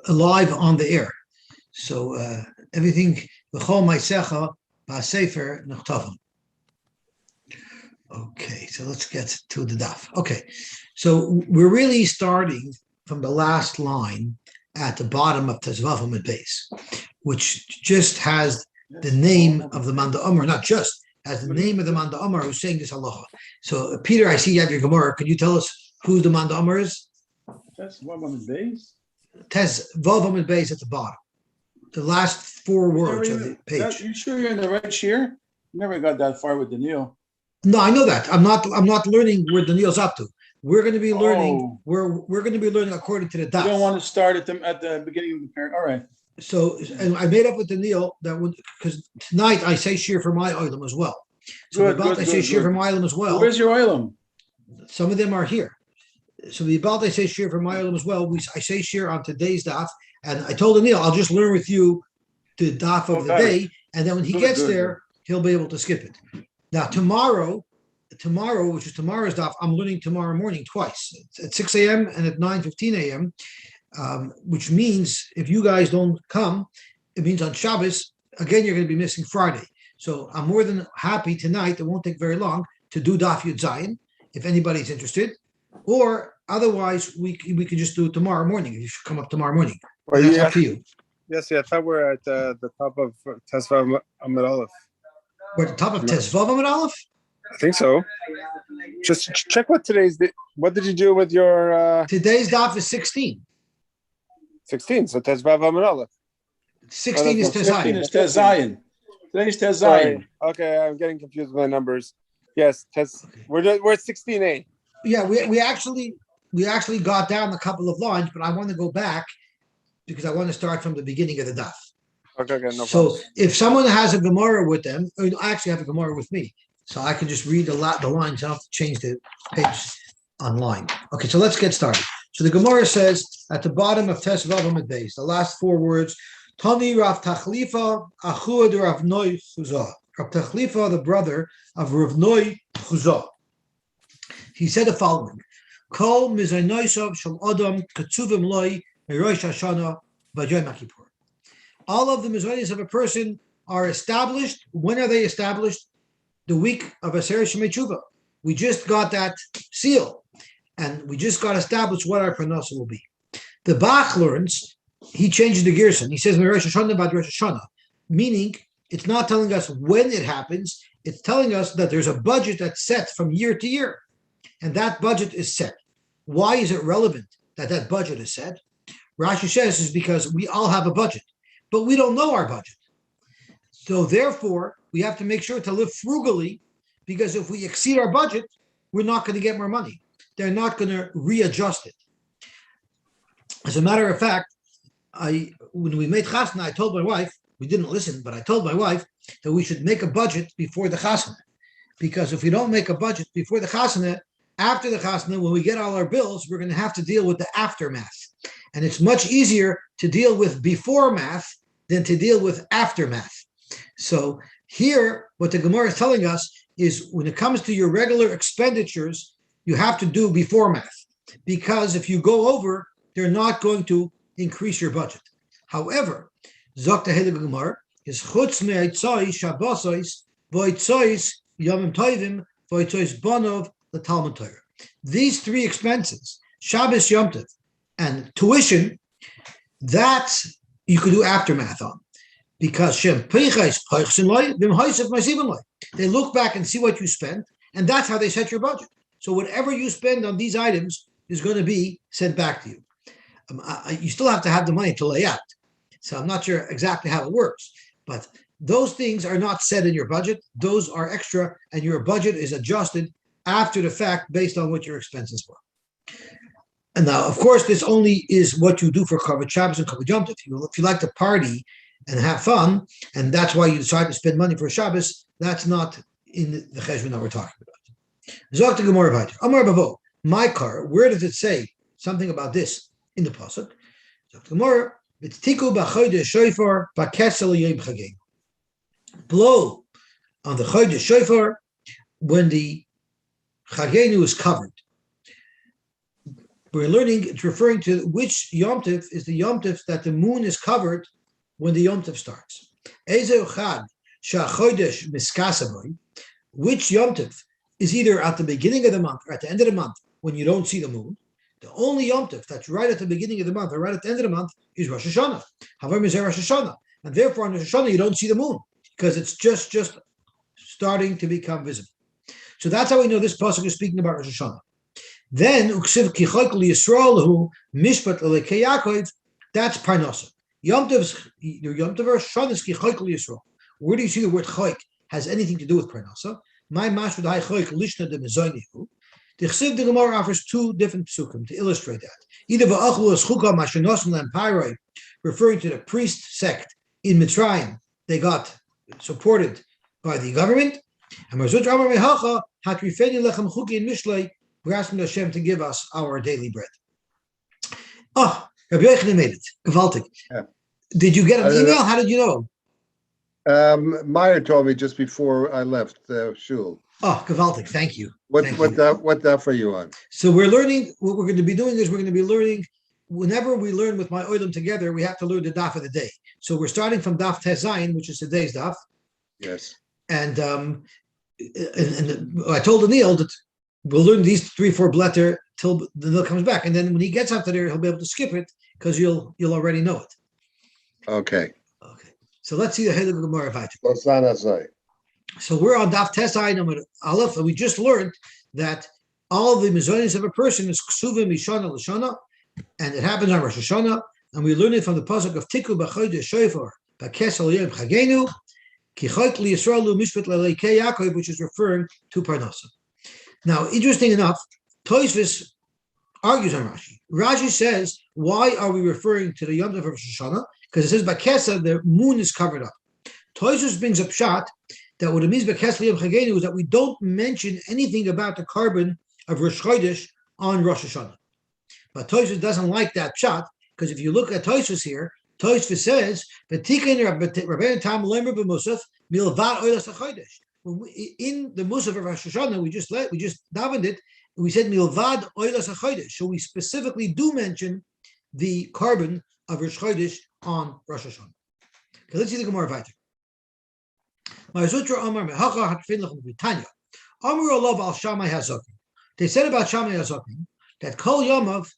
live on the air. So everything v'chol ma'asecha ba'sefer nechtavim. Okay, so let's get to the daf. Okay, so we're really starting from the last line at the bottom of Tezvavim and base, which just has the name of the Manda Omer, not just has the name of the Manda Omer who's saying this halacha. So Peter, I see you have your Gemara. Can you tell us who the Manda Omer is? Tezvavim and base. Tezvavim and base at the bottom. The last four words of the page. You sure you're in the right shear? Never got that far with Daniel. No, I know that. I'm not learning where Daniel's up to. We're going to be learning. We're going to be learning according to the daf. You don't want to start at the beginning of the paragraph. All right. So, and I made up with Daniel that because tonight I say shir for my oilam as well. So I say shir for my oilam as well. Where's your oilam? Some of them are here. So the about I say shir for my oilam as well. I say shir on today's daf, and I told Daniel I'll just learn with you the daf of the day, and then when he gets there, he'll be able to skip it. Now tomorrow, which is tomorrow's daf, I'm learning tomorrow morning twice. It's at 6 a.m. and at 9:15 a.m. Which means if you guys don't come, it means on Shabbos, again, you're going to be missing Friday. So I'm more than happy tonight, it won't take very long, to do Daf Yud Zayin, if anybody's interested. Or otherwise, we can just do it tomorrow morning. You should come up tomorrow morning. Well, that's up to you. Yes, I thought we're at the top of Tesvav Amid Aleph. We're at the top of Tesvav Amid Aleph? I think so. Just check what did you do with your... Today's Daf is 16. 16, so Tezvav Amid Aleph. 16 is Tezayin. 15 is Tezayin. Today's Tezayin. Okay, I'm getting confused with my numbers. Yes, we're at 16A. Yeah, we actually got down a couple of lines, but I want to go back because I want to start from the beginning of the daf. Okay, no problem. So if someone has a Gemara with them, I actually have a Gemara with me, so I can just read the lines. I don't have to change the page online. Okay, so let's get started. So the Gemara says at the bottom of Tesvav Amid Beis, the last four words, Tani Rav Tachlifa Achud Rav Noi Chuzah. Rav Tachlifa, the brother of Rav Noi Chuzah. He said the following: Kol mizaynoisav shel adam katzuvim loy merosh Hashana v'yom Kippur. All of the mizaynos of a person are established. When are they established? The week of Aseret Shemei Tshuva. We just got that seal. And we just got established what our parnasa will be. The Bach learns, he changes the Gerson. He says, Rosh Hashanah about Rosh Hashanah, meaning it's not telling us when it happens, it's telling us that there's a budget that's set from year to year. And that budget is set. Why is it relevant that that budget is set? Rashi says is because we all have a budget, but we don't know our budget. So therefore, we have to make sure to live frugally, because if we exceed our budget, we're not going to get more money. They're not going to readjust it. As a matter of fact, when we made chasna, I told my wife, we didn't listen, but I told my wife that we should make a budget before the chasna. Because if we don't make a budget before the chasna, after the chasna, when we get all our bills, we're going to have to deal with the aftermath. And it's much easier to deal with Beforemath than to deal with aftermath. So here, what the Gemara is telling us is when it comes to your regular expenditures, you have to do Beforemath, because if you go over, they're not going to increase your budget. However, Zokta Helig Gemara is chutz me'aitzai shabbosais v'aitzais yomim tovim v'aitzais bonov l'talmud Torah. These three expenses, Shabbos, Yom Tov, and tuition, that you could do aftermath on, because Shem Peichais Peichsin Loi Vim Haisef Maisivan Loi. They look back and see what you spent, and that's how they set your budget. So whatever you spend on these items is going to be sent back to you. You still have to have the money to lay out. So I'm not sure exactly how it works, but those things are not set in your budget. Those are extra, and your budget is adjusted after the fact based on what your expenses were. And now, of course, this only is what you do for Kavod Shabbos and Kavod Yom Tov. If you like to party and have fun, and that's why you decide to spend money for Shabbos, that's not in the cheshbon that we're talking about. Zok the Gemara Vayter. Amar Bavo, my car. Where does it say something about this in the pasuk? Zok the Gemara. It's tiku b'chodesh shofar b'kesel yom chagim. Blow on the chodesh shofar when the chagenu is covered. we're learning, it's referring to which Yom Tov is the Yom Tov that the moon is covered when the Yom Tov starts. Ezer Chag Shachodesh Miskasaboy, which Yom Tov is either at the beginning of the month or at the end of the month when you don't see the moon. The only Yom Tov that's right at the beginning of the month or right at the end of the month is Rosh Hashanah. However, is Rosh Hashanah. And therefore on Rosh Hashanah you don't see the moon because it's just starting to become visible. So that's how we know this pasuk is speaking about Rosh Hashanah. Then Uksiv Kichok Yisrael Mishpat Lekei Yaakov, that's Parnasa. Yom Tov Rosh Hashanah is Kichok Yisrael. Where do you see the word Chok has anything to do with Parnasa? My mashud hay Chok Lishna de Mezonihu. The Chsiv the Gemara offers two different psukim to illustrate that. Either Va'achlu Eschuka Mashanosim Lamparoi, referring to the priest sect in Mitzrayim, they got supported by the government. And Marzut Ramar Mehacha Hatrifeni Lechem Chuki in Mishlei, we're asking Hashem to give us our daily bread. Oh, Rabbi Yochanan made it. Gewaltig. Yeah. Did you get an email? How did you know? Meyer told me just before I left shul. Oh, Gewaltig. Thank you. What that for you on? So we're learning, what we're going to be doing is we're going to be learning, whenever we learn with my oilam together, we have to learn the daf of the day. So we're starting from daf Tezayin, which is today's daf. Yes. And I told Anil that we'll learn these 3-4 bletter till the Anil comes back. And then when he gets up to there, he'll be able to skip it because you'll already know it. Okay. Okay. So let's see the Heilig Gemara Vayter. So we're on Daf Tesai number Aleph, and we just learned that all the mizonis of a person is Ksuvim Mishana Lashana, and it happens on Rosh Hashanah, and we learn it from the pasuk of Tiku B'Chodesh Shofar B'Kesel Yom Chagenu Ki Chok LiYisrael Mishpat LeLekei Yaakov, which is referring to Parnasa. Now, interesting enough, Tosfos argues on Rashi. Rashi says, why are we referring to the Yom Tov of Rosh Hashanah? Because it says B'Kesel, the moon is covered up. Tosfos brings up Pshat that what it means by Kesel Yom Chagenu is that we don't mention anything about the carbon of Rosh Chodesh on Rosh Hashanah. But Tosfos doesn't like that pshat, because if you look at Tosfos here, Tosfos says, in the Musaf of Rosh Hashanah, we just davened it, and we said Milvad Oilas HaChodesh. So we specifically do mention the carbon of Rosh Chodesh on Rosh Hashanah. Okay, let's see the Gemara Vayter. They said about Shammai Hazakin that Kol Yomav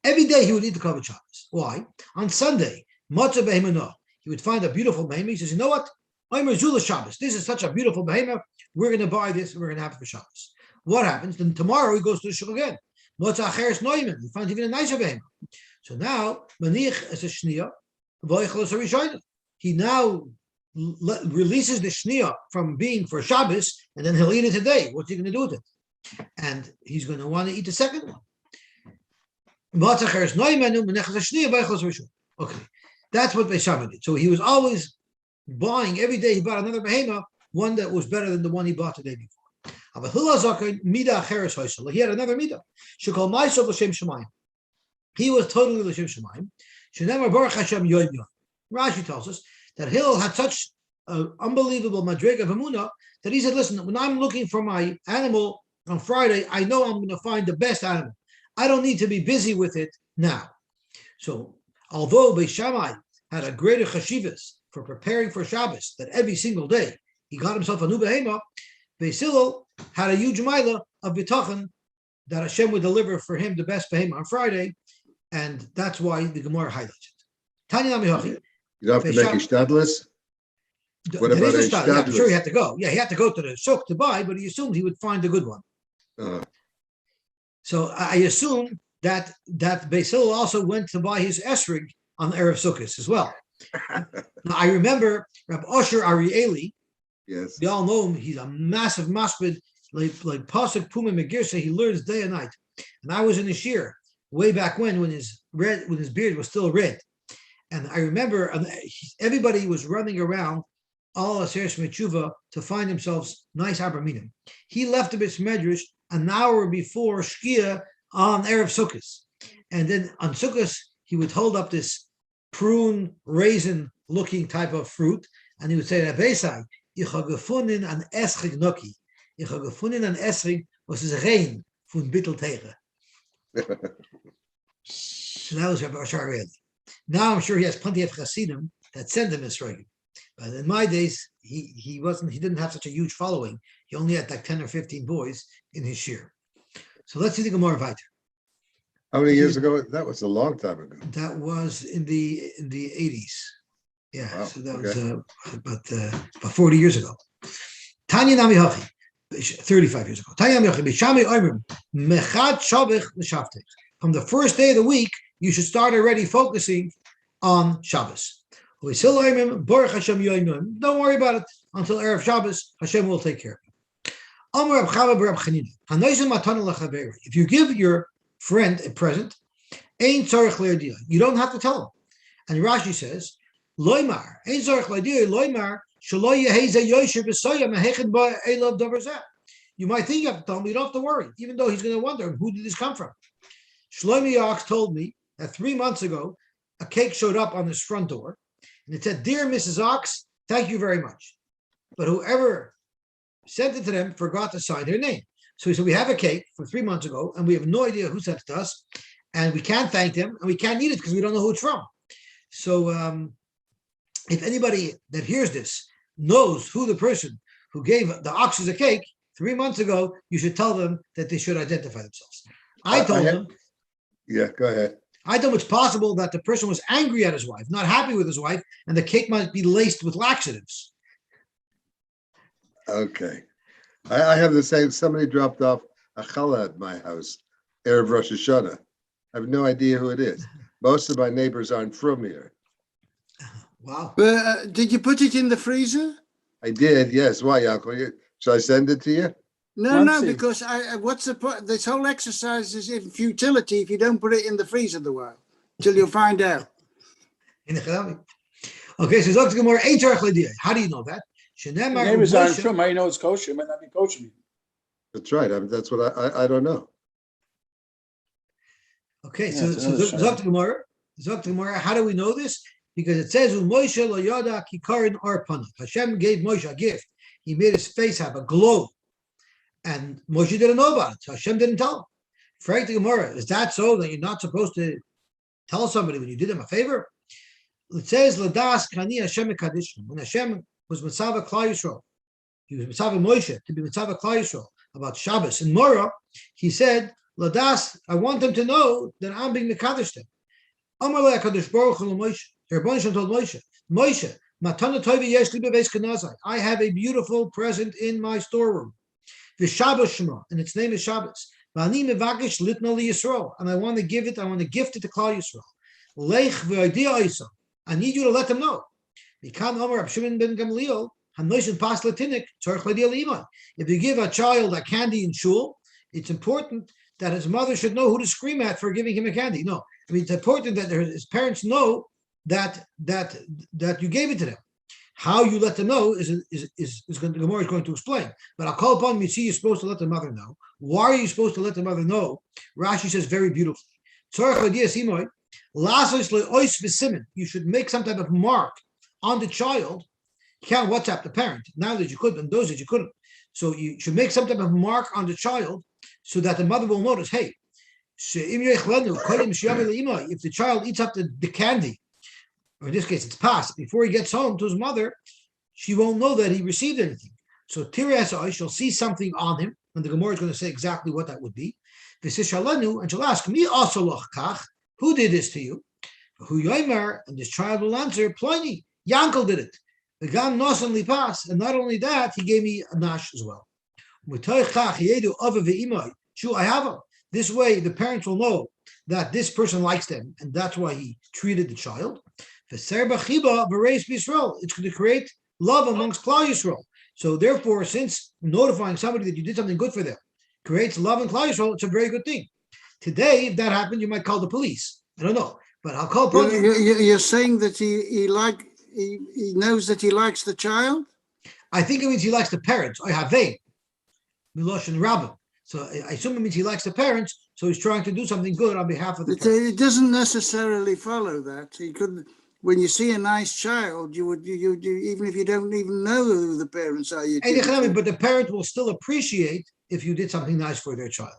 every day he would eat the Kavod Shabbos. Why? On Sunday, Matzah Behemah, he would find a beautiful behemah. He says, you know what? Shabbos. This is such a beautiful behemah. We're going to buy this and we're going to have it for Shabbos. What happens? Then tomorrow he goes to the shul again. Matzah Acheres Noiman. He finds even a nicer behemah. So now, Manich as a Shniya, he now releases the shniya from being for Shabbos, and then he'll eat it today. What's he going to do with it? And he's going to want to eat the second one. Okay, that's what Beishama did. So he was always buying, every day he bought another behema, one that was better than the one he bought the day before. He had another midah. He was totally l'shem shemayim. Rashi tells us that Hillel had such an unbelievable madrig of Emunah that he said, listen, when I'm looking for my animal on Friday, I know I'm going to find the best animal. I don't need to be busy with it now. So although Beis Shammai had a greater chashivas for preparing for Shabbos, that every single day he got himself a new behema, Beis Hillel had a huge milah of bitachon that Hashem would deliver for him the best behema on Friday, and that's why the Gemara highlights it. Tanya Mihachi. You have to make a shtadlis? What about a shtadlis? Yeah, I'm sure he had to go. Yeah, he had to go to the souk to buy, but he assumed he would find a good one. So I assume that Beis Hillel also went to buy his esrig on the Erev Sukkot as well. Now I remember Rab Osher Arieli. Yes, we all know him. He's a massive maspid, like Pasuk Puma Megirsa. He learns day and night. And I was in his shir way back when his beard was still red. And I remember everybody was running around all Aseres Mechuva to find themselves nice abraminim. He left the Beis Medrash an hour before Shkia on Erev Sukkot. And then on Sukkot, he would hold up this prune, raisin-looking type of fruit, and he would say, Beitzah, ich habe gefunden an Esrig Noki. Ich habe gefunden an Esrig, was ist rein von Bittel Teire. So that was Rabbi Ashar Reilly. Now I'm sure he has plenty of Hasidim that send him Esrogim. But in my days, he didn't have such a huge following. He only had like 10 or 15 boys in his shir. So let's see the Gemara weiter. How many years ago? That was a long time ago. That was in the 80s. Yeah, Wow, so that okay. was about 40 years ago. Tanya Nami Hachi, 35 years ago. Tanya Nami Hachi, Bishami Oimrim, Mechad Shabich L'Shaftech. From the first day of the week, you should start already focusing on Shabbos. Don't worry about it until Erev Shabbos. Hashem will take care of it. If you give your friend a present, you don't have to tell him. And Rashi says, Loimar, you might think you have to tell him, you don't have to worry, even though he's going to wonder, who did this come from? Shlomi Ox told me that 3 months ago, a cake showed up on his front door, and it said, Dear Mrs. Ox, thank you very much. But whoever sent it to them forgot to sign their name. So he said, we have a cake from 3 months ago, and we have no idea who sent it to us, and we can't thank them, and we can't eat it because we don't know who it's from. So if anybody that hears this knows who the person who gave the oxes a cake 3 months ago, you should tell them that they should identify themselves. I told them. Yeah, go ahead. I thought it's possible that the person was angry at his wife, not happy with his wife, and the cake might be laced with laxatives. Okay. I have the same. Somebody dropped off a challah at my house, Erev Rosh Hashanah. I have no idea who it is. Most of my neighbors aren't from here. Wow. Did you put it in the freezer? I did, yes. Why, Yaakov? Should I send it to you? No, Muncie. because what's the point? This whole exercise is in futility if you don't put it in the freezer a while, till you'll find out. Okay, so Dr. Gemara, how do you know that? The neighbors aren't from. I know it's kosher. It might not be kosher. That's right. That's what I don't know. Okay, Yeah, so Dr. Gemara, how do we know this? Because it says, Moshe lo yada kikarin arpana. Hashem gave Moshe a gift. He made his face have a glow. And Moshe didn't know about it, so Hashem didn't tell him. Frank the Gemara, is that so that you're not supposed to tell somebody when you did them a favor? It says, Ladas Kani Hashem Kadishim. When Hashem was Mitzvah Klal Yisrael, he was Mitzvah Moshe to be Mitzvah Klal Yisrael about Shabbos. In Morah, he said, Ladas, I want them to know that I'm being Mekadosh them. Amar le HaKadosh Baruch Hu Moshe. The Rebbeinu Shem told Moshe, Moshe, Matana Tovi Yesh Li Bebeis Kanazai. I have a beautiful present in my storeroom. The Shabbos Shema, and its name is Shabbos. V'ani mevakish litna li Yisrael, and I want to gift it to Klal Yisrael. Leich v'yodea Isa. I need you to let them know. Mikan Amar Rab Shimon ben Gamliel, Hanoishin pas latinik tzarich l'yodea l'imay. If you give a child a candy in shul, it's important that his mother should know who to scream at for giving him a candy. No, I mean it's important that his parents know that you gave it to them. How you let them know is going to, the Gemara is going to explain. But I'll call upon you. See, you're supposed to let the mother know. Why are you supposed to let the mother know? Rashi says very beautifully. You should make some type of mark on the child. You can't WhatsApp the parent. Now that you could, and those that you couldn't. So you should make some type of mark on the child so that the mother will notice, hey, if the child eats up the candy, or in this case, it's passed, before he gets home to his mother, she won't know that he received anything. So Tirei she'll see something on him, and the Gemara is going to say exactly what that would be. And she'll ask, me also kach, who did this to you? Who yoimer, and this child will answer, Pliny, Yankel did it. The gam nosan lipas, and not only that, he gave me a nash as well. This way, the parents will know that this person likes them, and that's why he treated the child. It's going to create love amongst Klal Yisrael. So therefore, since notifying somebody that you did something good for them creates love in Klal Yisrael, it's a very good thing. Today, if that happened, you might call the police. I don't know, but I'll call. You're saying that he knows that he likes the child? I think it means he likes the parents. I have they, Milosh and Rabbin. So I assume it means he likes the parents. So he's trying to do something good on behalf of the parents. It doesn't necessarily follow that. He could. When you see a nice child, you even if you don't even know who the parents are. But the parent will still appreciate if you did something nice for their child.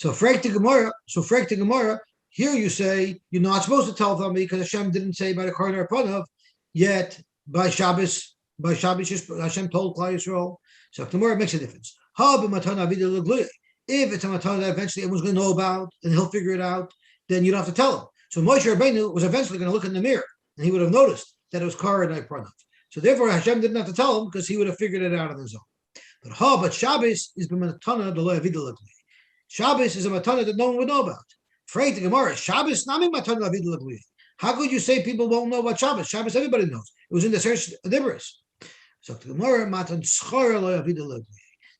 So Frek the Gemara, here you say you're not supposed to tell them because Hashem didn't say by the Karnar Panav, yet by Shabbos Hashem told Klal Yisrael. So the Gemara makes a difference. If it's a matana that eventually everyone's going to know about and he'll figure it out, then you don't have to tell him. So Moshe Rabbeinu was eventually going to look in the mirror and he would have noticed that it was Karnar Panav. So therefore Hashem didn't have to tell him because he would have figured it out on his own. But Shabbos is b'matana the lo yavidu. Shabbos is a matana that no one would know about. Freit the Gemara, Shabbos nami matana yavidu. How could you say people won't know about Shabbos? Shabbos everybody knows. It was in the search Dibros. So the Gemara matan schar lo yavidu.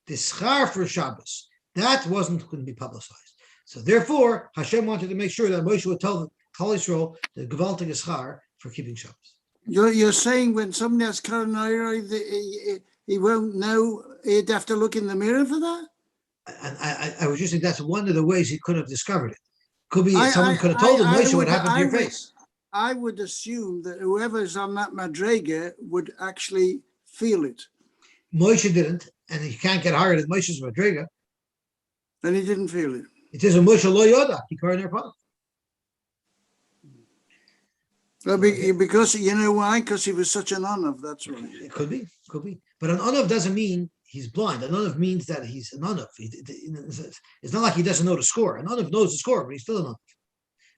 The schar for Shabbos that wasn't going to be publicized. So therefore Hashem wanted to make sure that Moshe would tell the Klal Yisrael the gewaltige schar for keeping Shabbos. You're saying when somebody has Karanayra, he won't know, he'd have to look in the mirror for that? And I was just saying that's one of the ways he could have discovered it. Could be someone could have told him, Moshe, what happened to your face. I would assume that whoever's on that madrega would actually feel it. Moshe didn't, and he can't get higher than Moshe's madrega. And he didn't feel it. It is a Moshe lo yoda. He carried their problem. Well, because you know why? Because he was such an onav. That's right. It could be. But an onav doesn't mean he's blind. An onav means that he's an onav. It's not like he doesn't know the score. An onav knows the score, but he's still an onav.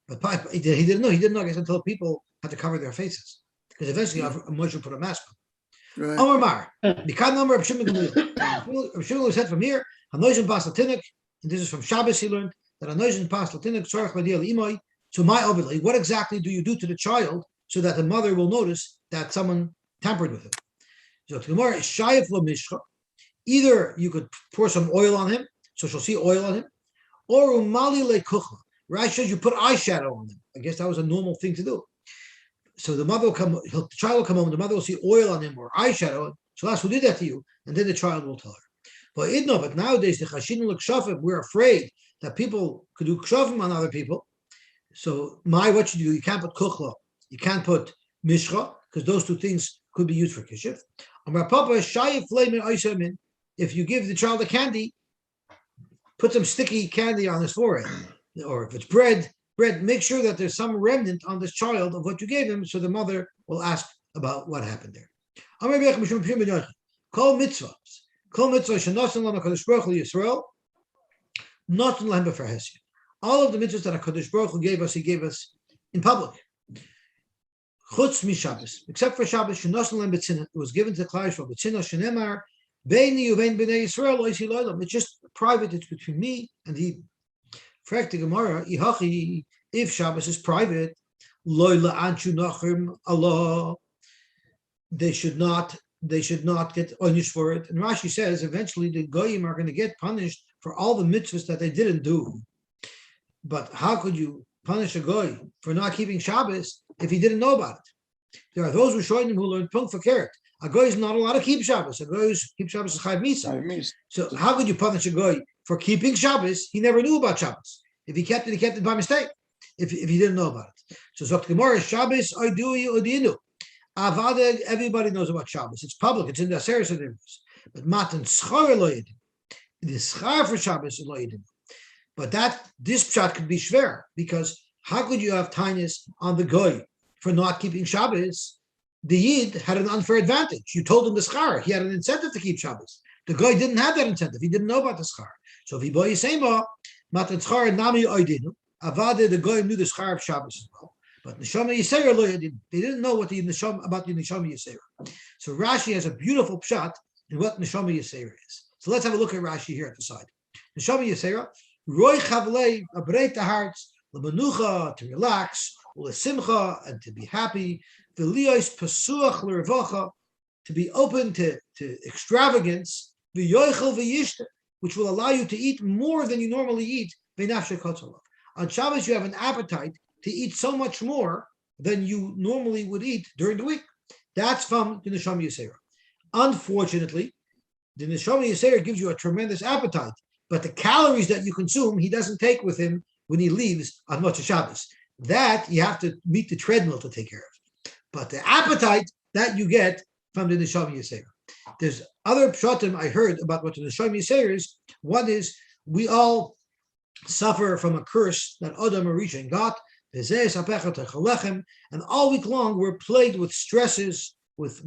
But he didn't know. He didn't know, I guess, until people had to cover their faces. Because eventually Moshe put a mask on. Right. Omar Mar. Mikan number of Shimon Gamliel. Shimon said from here, Hanoizin pas latinik, and this is from Shabbos he learned, that Hanoizin pas latinik, tzorach b'diel imoy. So my obviously, what exactly do you do to the child so that the mother will notice that someone tampered with him? So the Gemara is shayef lo mishcha. Either you could pour some oil on him, so she'll see oil on him, or umali le kuchla. Rashi says you put eyeshadow on him. I guess that was a normal thing to do. So the mother will come, the child will come home, the mother will see oil on him or eyeshadow. She'll ask, who did that to you? And then the child will tell her. But nowadays the chashin l'kshafim, we're afraid that people could do kshafim on other people. So what you do, you can't put kuchla, you can't put mishcha, because those two things could be used for kishif. If you give the child a candy, put some sticky candy on his forehead. Or if it's bread, make sure that there's some remnant on this child of what you gave him, so the mother will ask about what happened there. Kol mitzvahs shenosin lama kadosh baruch hu Yisrael, notin lahem b'farhesia. All of the mitzvahs that HaKadosh Baruch Hu gave us, he gave us in public. Chutz mi Shabbos, except for Shabbos, shenosin lahem b'tzina, it was given to Klal Yisrael, b'tzina shenemar, beini uvein b'nei Yisrael, lo yisi lo'elam. It's just private, it's between me and he. Frek the Gemara, ihachi, if Shabbos is private, lo la'anchu nachrim Allah, they should not get punished for it. And Rashi says, eventually the goyim are going to get punished for all the mitzvahs that they didn't do. But how could you punish a goy for not keeping Shabbos if he didn't know about it? There are those who learned punk for carrot. A goy is not allowed to keep Shabbos. A goy keep Shabbos is chayv misa. So how could you punish a goy for keeping Shabbos? He never knew about Shabbos. If he kept it by mistake. If he didn't know about it. So Zok Gemara, Shabbos oidui odinu. Avada, everybody knows about Shabbos. It's public. It's in the Aseret Adivos. But matan schar lo yedin. The schar for Shabbos lo yedin. But this pshat could be shver, because how could you have tinus on the goy for not keeping Shabbos? The Yid had an unfair advantage. You told him the schar. He had an incentive to keep Shabbos. The goy didn't have that incentive. He didn't know about the schar. So if he boy yisema, matan schar nami oidinu, avade, the goy knew the schar of Shabbos as well. But neshama yisera lo yedin. They didn't know what about the neshama yisera. So Rashi has a beautiful pshat in what neshama yisera is. So let's have a look at Rashi here at the side. Neshama yisera. Roy chavlei, a break the hearts, lemenucha, to relax, ulesimcha, and to be happy, v'liyos pasuach l'revacha, to be open to extravagance, v'yoichel v'yishta, which will allow you to eat more than you normally eat, v'nafshe kotzolov. On Shabbos, you have an appetite to eat so much more than you normally would eat during the week. That's from the Neshama Yisera. Unfortunately, the Neshama Yisera gives you a tremendous appetite, but the calories that you consume, he doesn't take with him when he leaves on Motzei Shabbos. That you have to meet the treadmill to take care of. But the appetite that you get from the Neshama Yisera. There's other pshatim I heard about what the Neshama Yisera is. One is we all suffer from a curse that Adam Arishan got. And all week long we're plagued with stresses, with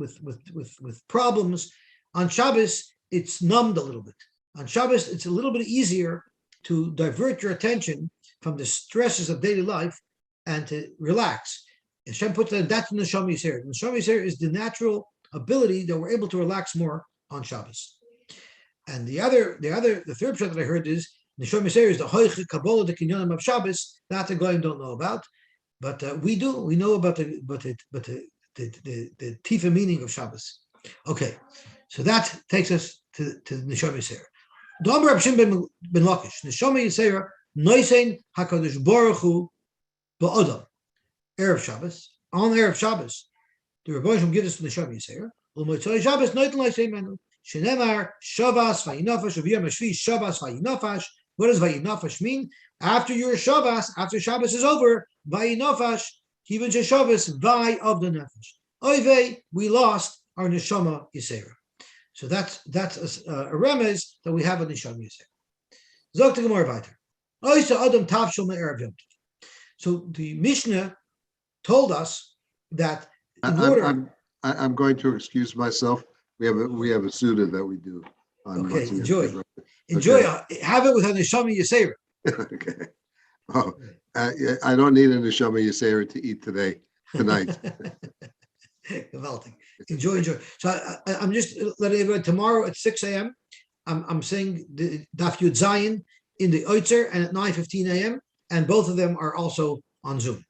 problems. On Shabbos, it's numbed a little bit. On Shabbos, it's a little bit easier to divert your attention from the stresses of daily life and to relax. Hashem put that in the Neshama Yisrael. The Neshama Yisrael is the natural ability that we're able to relax more on Shabbos. And the third pshat that I heard is Neshama Yisrael is the Hoiche Kabbalah, the Kinyanim of Shabbos, that the Goyim don't know about, but we do. We know about the Tifa meaning of Shabbos. Okay, so that takes us to the Neshama Yisrael. Domer Reb Shimon ben Lakish, Neshama Yisrael, Noisein Hakadosh Baruch Hu ba'Adam. Erev Shabbos, on Erev Shabbos, the Rebbe Shem gives us the Neshama Yisrael. L'motzei Shabbos noitin l'Yisrael menu. Shenemar Shavas Vayinafash Aviyam Hashvi Shavas Vayinafash. What does Vayinafash mean? After your Shabbos, after Shabbos is over, Vayinafash Kivan Shabbos Vay of the Nefesh. Oivei, we lost our Neshama Yisrael. So that's a remez that we have a Neshama Yisrael. Zok the Gemara weiter. Oisa Adam Tavshel Me'erev Yom Tov. So the Mishnah told us that in order. I'm going to excuse myself. We have a Suda that we do. Okay, enjoy. Have it with a Neshama Yisera. Okay. Oh, I don't need a Neshama Yisera to eat tonight. Enjoy. So I'm just letting everyone, tomorrow at 6 a.m. I'm saying the Daf Yud Zayin in the Oitzer and at 9:15 a.m. and both of them are also on Zoom.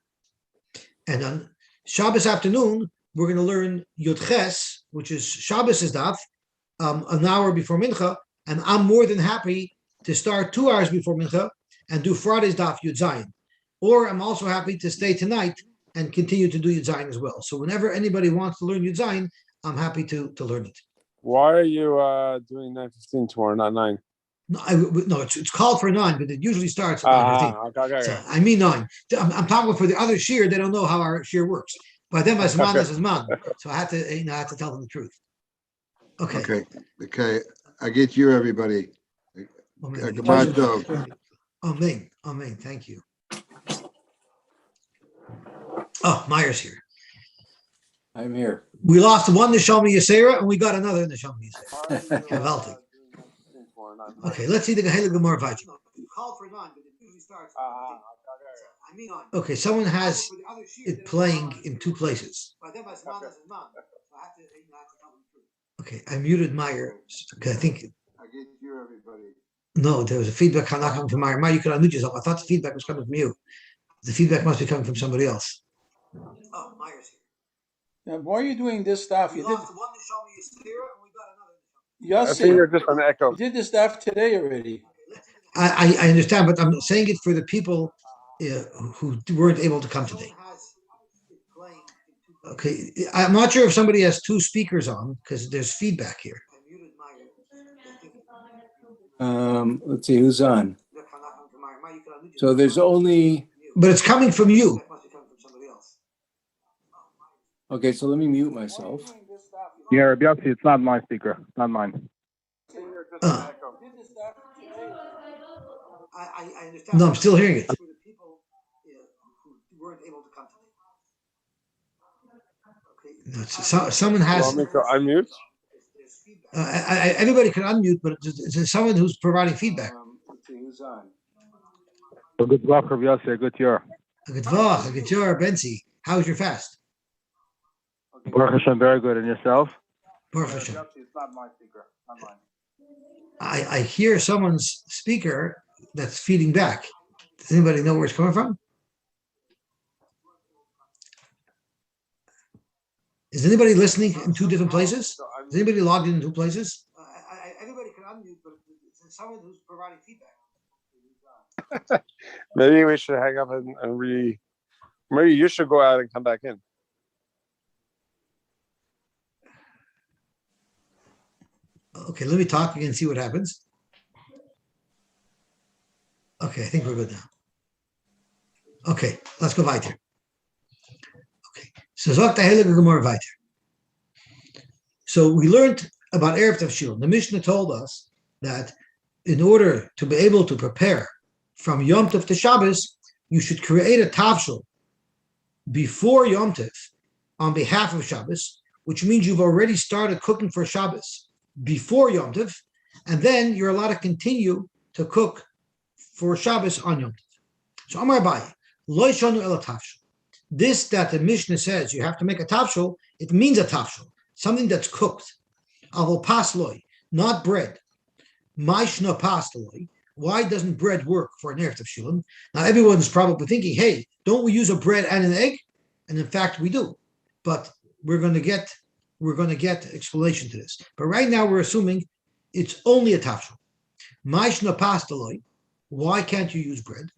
And on Shabbos afternoon, we're going to learn Yud Ches, which is Shabbos' daf, an hour before Mincha, and I'm more than happy to start 2 hours before Mincha and do Friday's daf Yud Zayin. Or I'm also happy to stay tonight and continue to do Yud Zayin as well. So whenever anybody wants to learn Yud Zayin, I'm happy to learn it. Why are you doing 9:15 tomorrow, not 9? No, it's called for 9, but it usually starts at 9:15. Okay. So, I mean 9. I'm talking for the other shear. They don't know how our shear works. By then, my Zman is Zman. So I had to tell them the truth. Okay. I get you, everybody. Goodbye, Dov. Amen. Thank you. Oh, Meyer's here. I'm here. We lost one Neshama Yisera and we got another Neshama Yisera. Gavaltic. Okay, let's see the Gehele Gemara Vayit. Okay, someone has it playing in 2 places. Okay, I muted Meyer. Okay, I think. I get you, everybody. No, there was a feedback not coming from Meyer. Meyer, you could unmute yourself. I thought the feedback was coming from you. The feedback must be coming from somebody else. Oh, Meyer's here. Now, why are you doing this stuff? You did. One Neshama Yisera and we got Yosy, another. I think you're just on echo. you did this stuff today already. I understand, but I'm saying it for the people who weren't able to come today. Okay, I'm not sure if somebody has 2 speakers on because there's feedback here. Let's see who's on. So there's only. But it's coming from you. Okay, so let me mute myself. Yeah, Rabbi Yossi, it's not my speaker, not mine. I understand. No, I'm still hearing it. For the people who weren't able to come today. Okay. Someone has. You want me to unmute? Everybody can unmute, but it's someone who's providing feedback. Let's see who's on. Good luck, Rabbi Yossi. Good year. Good year, Benzi. How was your fast? Baruch Hashem, very good. And yourself? Baruch Hashem. It's not my speaker, not mine. I hear someone's speaker that's feeding back. Does anybody know where it's coming from? Is anybody listening in 2 different places? Is anybody logged in 2 places? Everybody can unmute, but it's someone who's providing feedback. Maybe we should hang up and maybe you should go out and come back in. Okay, let me talk again and see what happens. Okay, I think we're good now. Okay, let's go weiter. Okay, so sagt der Heilige Gemara weiter. So we learned about Erev Tavshil. The Mishnah told us that in order to be able to prepare from Yom Tov to Shabbos, you should create a tavshel before Yom Tov on behalf of Shabbos, which means you've already started cooking for Shabbos before Yom Tov, and then you're allowed to continue to cook for Shabbos on Yom Tov. So Amar Abaye, lo shanu ela tavshel. This that the Mishnah says you have to make a tavshel, it means a tavshel, something that's cooked. Avol pasloi, not bread. Maishna pasloi. Why doesn't bread work for an erev tavshilin? Now everyone's probably thinking, hey, don't we use a bread and an egg? And in fact, we do. But we're going to get explanation to this. But right now we're assuming it's only a tavshel. Maishna pastaloi. Why can't you use bread?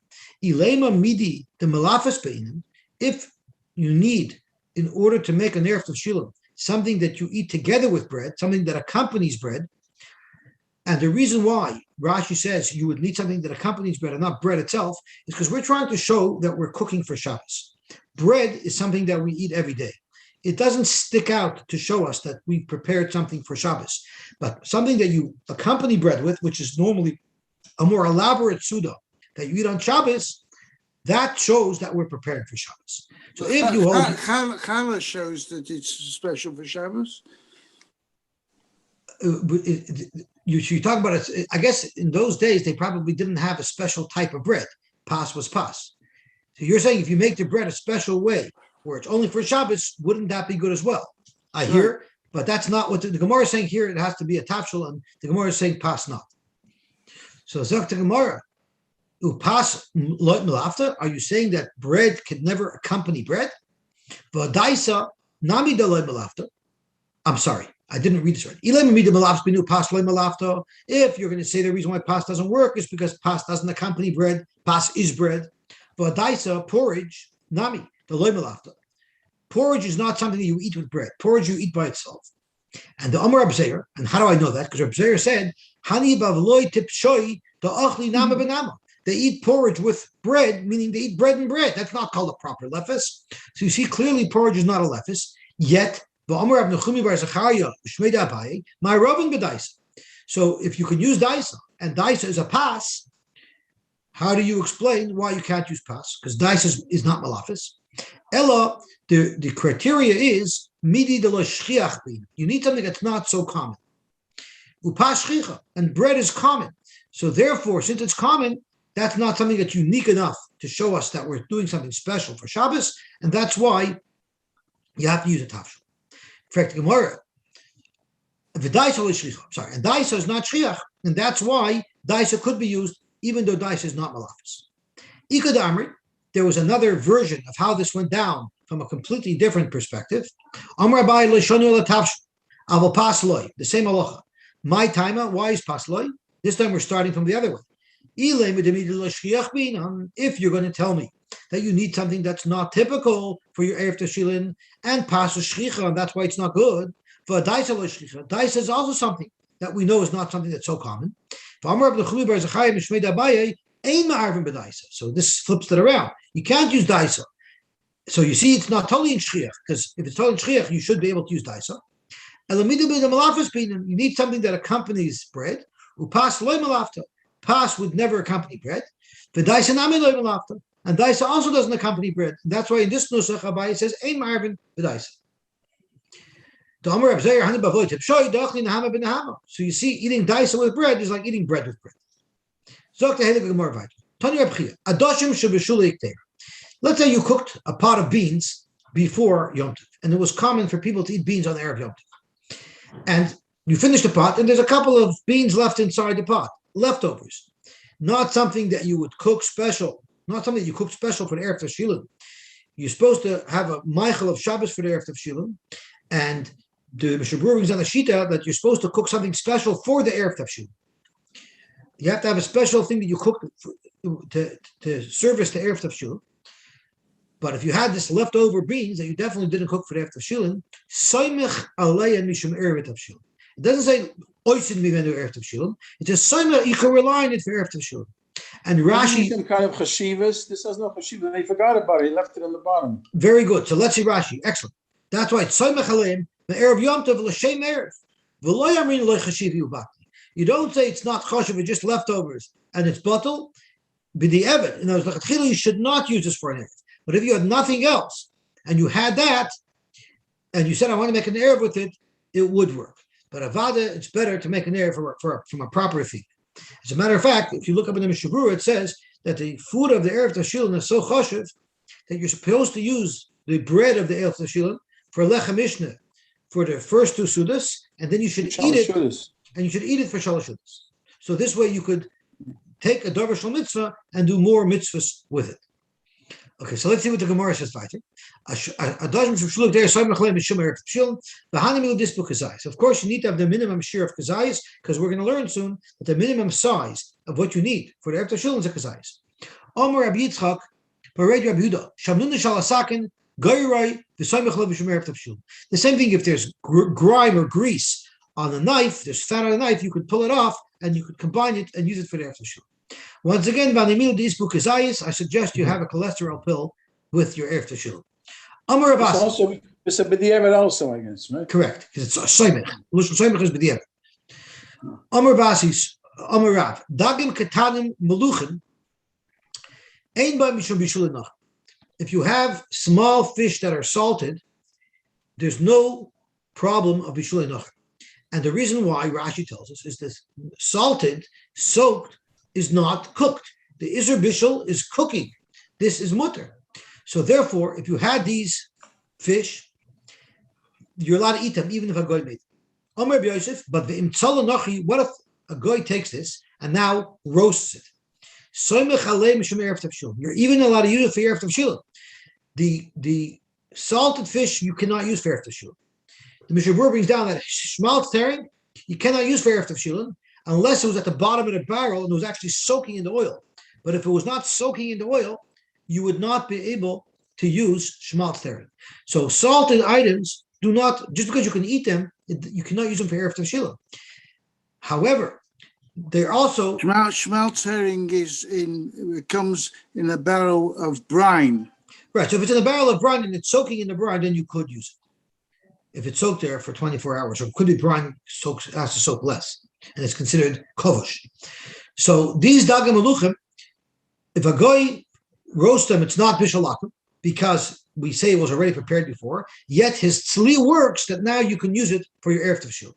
Ilema midi the melafas be'inim. If you need, in order to make an erev tavshilin, something that you eat together with bread, something that accompanies bread, and the reason why Rashi says you would need something that accompanies bread and not bread itself is because we're trying to show that we're cooking for Shabbos. Bread is something that we eat every day. It doesn't stick out to show us that we prepared something for Shabbos, but something that you accompany bread with, which is normally a more elaborate suda that you eat on Shabbos, that shows that we're preparing for Shabbos. So if you hold Challah shows that it's special for Shabbos. You talk about it. I guess in those days they probably didn't have a special type of bread. Pas was pas. So you're saying if you make the bread a special way where it's only for Shabbos, wouldn't that be good as well? I hear, but that's not what the Gemara is saying here. It has to be a tafshel, and the Gemara is saying pas not. So Zok the Gemara, upas loit melafta. Are you saying that bread could never accompany bread? V'daisa nami de loit melafta. I'm sorry. I didn't read this right. If you're going to say the reason why pas doesn't work is because pas doesn't accompany bread, pas is bread. But daisa, porridge, nami, the loy malafta. Porridge is not something that you eat with bread. Porridge you eat by itself. And the Amar Abzeir, and how do I know that? Because Abzeir said, Hani bavloy tipshoi the achli nama benama. They eat porridge with bread, meaning they eat bread and bread. That's not called a proper lefes. So you see clearly porridge is not a lefes, yet so if you can use daisa, and daisa is a pas, how do you explain why you can't use pas? Because daisa is not malafis. Ella, the criteria is midi de lo shchiach. You need something that's not so common. Upas shchicha, and bread is common. So therefore, since it's common, that's not something that's unique enough to show us that we're doing something special for Shabbos, and that's why you have to use a tafshel. In fact, Gemara, and daisa is not shchiach, and that's why daisa could be used, even though daisa is not malafis. Ikad Amri, there was another version of how this went down from a completely different perspective. Amar Abai l'shonu l'tavshel, aval pasloi, the same halacha. My timer, why is pasloi? This time we're starting from the other way. If you're going to tell me that you need something that's not typical for your erev tashilin and pas shchicha, and that's why it's not good. For daisa shchicha, daisa is also something that we know is not something that's so common. So this flips it around. You can't use daisa. So you see, it's not totally in shchiach, because if it's totally in shchiach, you should be able to use daisa. You need something that accompanies bread. Upas loy malafta. Pas would never accompany bread. The daisa nami loy malafta. And daisa also doesn't accompany bread. And that's why in this nusach Abai it says ein marvin b'daisa. So you see, eating daisa with bread is like eating bread with bread. Let's say you cooked a pot of beans before Yom Tov, and it was common for people to eat beans on the Erev Yom Tov. And you finish the pot, and there's a couple of beans left inside the pot, leftovers. Not something that you would cook special. Not something that you cook special for the Erev Tashilin. You're supposed to have a Michael of Shabbos for the Erev Tashilin, and the Mishnah Berurah brings on the Shita that you're supposed to cook something special for the Erev Tashilin. You have to have a special thing that you cook to service the Erev Tashilin. But if you had this leftover beans that you definitely didn't cook for the Erev Tashilin, soymech aleya mishum Erev Tashilin. It doesn't say oisin mivenu Erev Tashilin. It says soymech, you can rely on it for Erev Tashilin. And Rashi, some kind of chashivas. This has no chashivas. They forgot about it. He left it on the bottom. Very good. So let's see Rashi. Excellent. That's right. Soymech aleim the Erev Yom Tov l'shem Erev v'lo yamin lo chashiv yubakli. You don't say it's not chashiv, it's just leftovers and it's bottle. b'di'evet. In other words, you should not use this for an erev. But if you had nothing else and you had that, and you said I want to make an erev with it, it would work. But avada, it's better to make an erev from a proper thing. As a matter of fact, if you look up in the Mishabura, it says that the food of the erev tashilin is so choshev that you're supposed to use the bread of the erev tashilin for lechem mishneh for the first two sudas, and then you should eat it, and you should eat it for shalosh sudas. So this way you could take a davar shel mitzvah and do more mitzvahs with it. Okay, so let's see what the Gemara says. A dozen from shuluk there, so of course you need to have the minimum share of kazayis, because we're going to learn soon that the minimum size of what you need for the erev shulun is a kazayis. Omer Rabbi Yitzchak, Pared Rabbi Yehuda, Shamnun shalasakin, goyroi v'soymech lo b'shem erev shulun. The same thing if there's grime or grease on the knife, there's fat on the knife, you could pull it off and you could combine it and use it for the erev shulun. Once again, I suggest you have a cholesterol pill with your erev shulun. Amar Abbas. Also, it's a b'di'evet also, I guess, right? Correct, because it's a soymech. Soymech is b'di'evet. Amar Abbas, Amar Rav, dagim ketanim meluchin, ein ba mishum bishul noch. If you have small fish that are salted, there's no problem of bishul noch. And the reason why Rashi tells us is this: salted, soaked, is not cooked. The Iser Bishul is cooking. This is mutter. So therefore, if you had these fish, you're allowed to eat them, even if a goy made them. Omer Yosef, but the imtzala nachi, what if a goy takes this and now roasts it? You're even allowed to use it for erev tavshilin. The salted fish you cannot use for erev tavshilin. The Mishabur brings down that schmaltz herring you cannot use for erev tavshilin unless it was at the bottom of the barrel and it was actually soaking in the oil. But if it was not soaking in the oil, you would not be able to use schmaltz herring. So salted items do not, just because you can eat them, you cannot use them for erev tavshilin. However, they're also Schmaltz herring it comes in a barrel of brine. Right. So if it's in a barrel of brine and it's soaking in the brine, then you could use it. If it's soaked there for 24 hours, or it could be brine has to soak less, and it's considered kovosh. So these dagim meluchim, if a guy roasts them, it's not bishul lakum, because we say it was already prepared before. Yet his tzli works that now you can use it for your erev tavshil.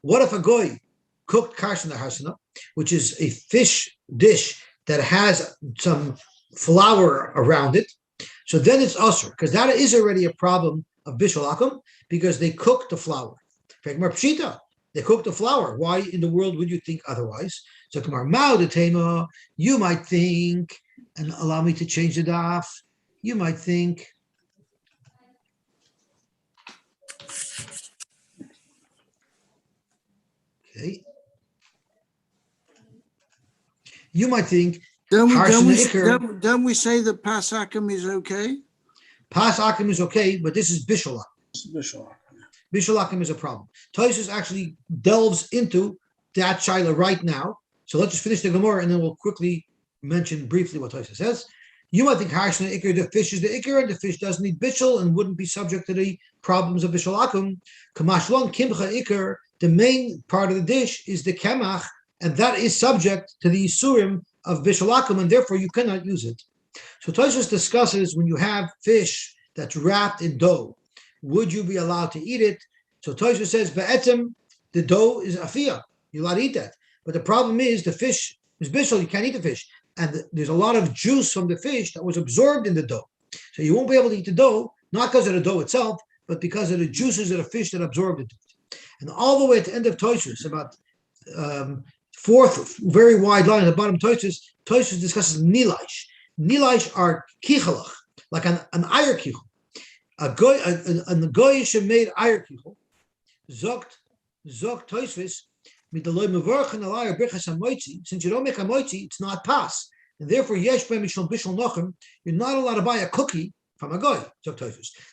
What if a goy cooked karsana harsana, which is a fish dish that has some flour around it? So then it's usher, because that is already a problem of bishul akum, because they cooked the flour. They cooked the flour. Why in the world would you think otherwise? So Kamar Mao the Tema, you might think, and allow me to change the daf, you might think. Okay. You might think. Don't we say that pas akum is okay? Pas akum is okay, but this is bishul akum. Bishul akum is a problem. Tosfos actually delves into that shaila right now. So let's just finish the Gemara and then we'll quickly mention briefly what Tosfos says. You might think harshna ikar, the fish is the ikar, and the fish doesn't need bishul and wouldn't be subject to the problems of bishul akum. Kamashlan kimcha ikar, the main part of the dish is the kemach, and that is subject to the isurim of bishul akum, and therefore you cannot use it. So Tosfos discusses when you have fish that's wrapped in dough, would you be allowed to eat it? So Tosfos says, be'etzem, the dough is afiyah, you're allowed to eat that. But the problem is the fish is bishul, you can't eat the fish. And there's a lot of juice from the fish that was absorbed in the dough. So you won't be able to eat the dough, not because of the dough itself, but because of the juices of the fish that absorbed it. And all the way at the end of Tosfos, about fourth very wide line at the bottom, Tosfos discusses nilaish. Nilaish are kichalach, like an iyer kichel. A goyish made iyer kichel. Zogt Tosfos. Since you don't make a moitzi, it's not pas, and therefore you're not allowed to buy a cookie from a goy.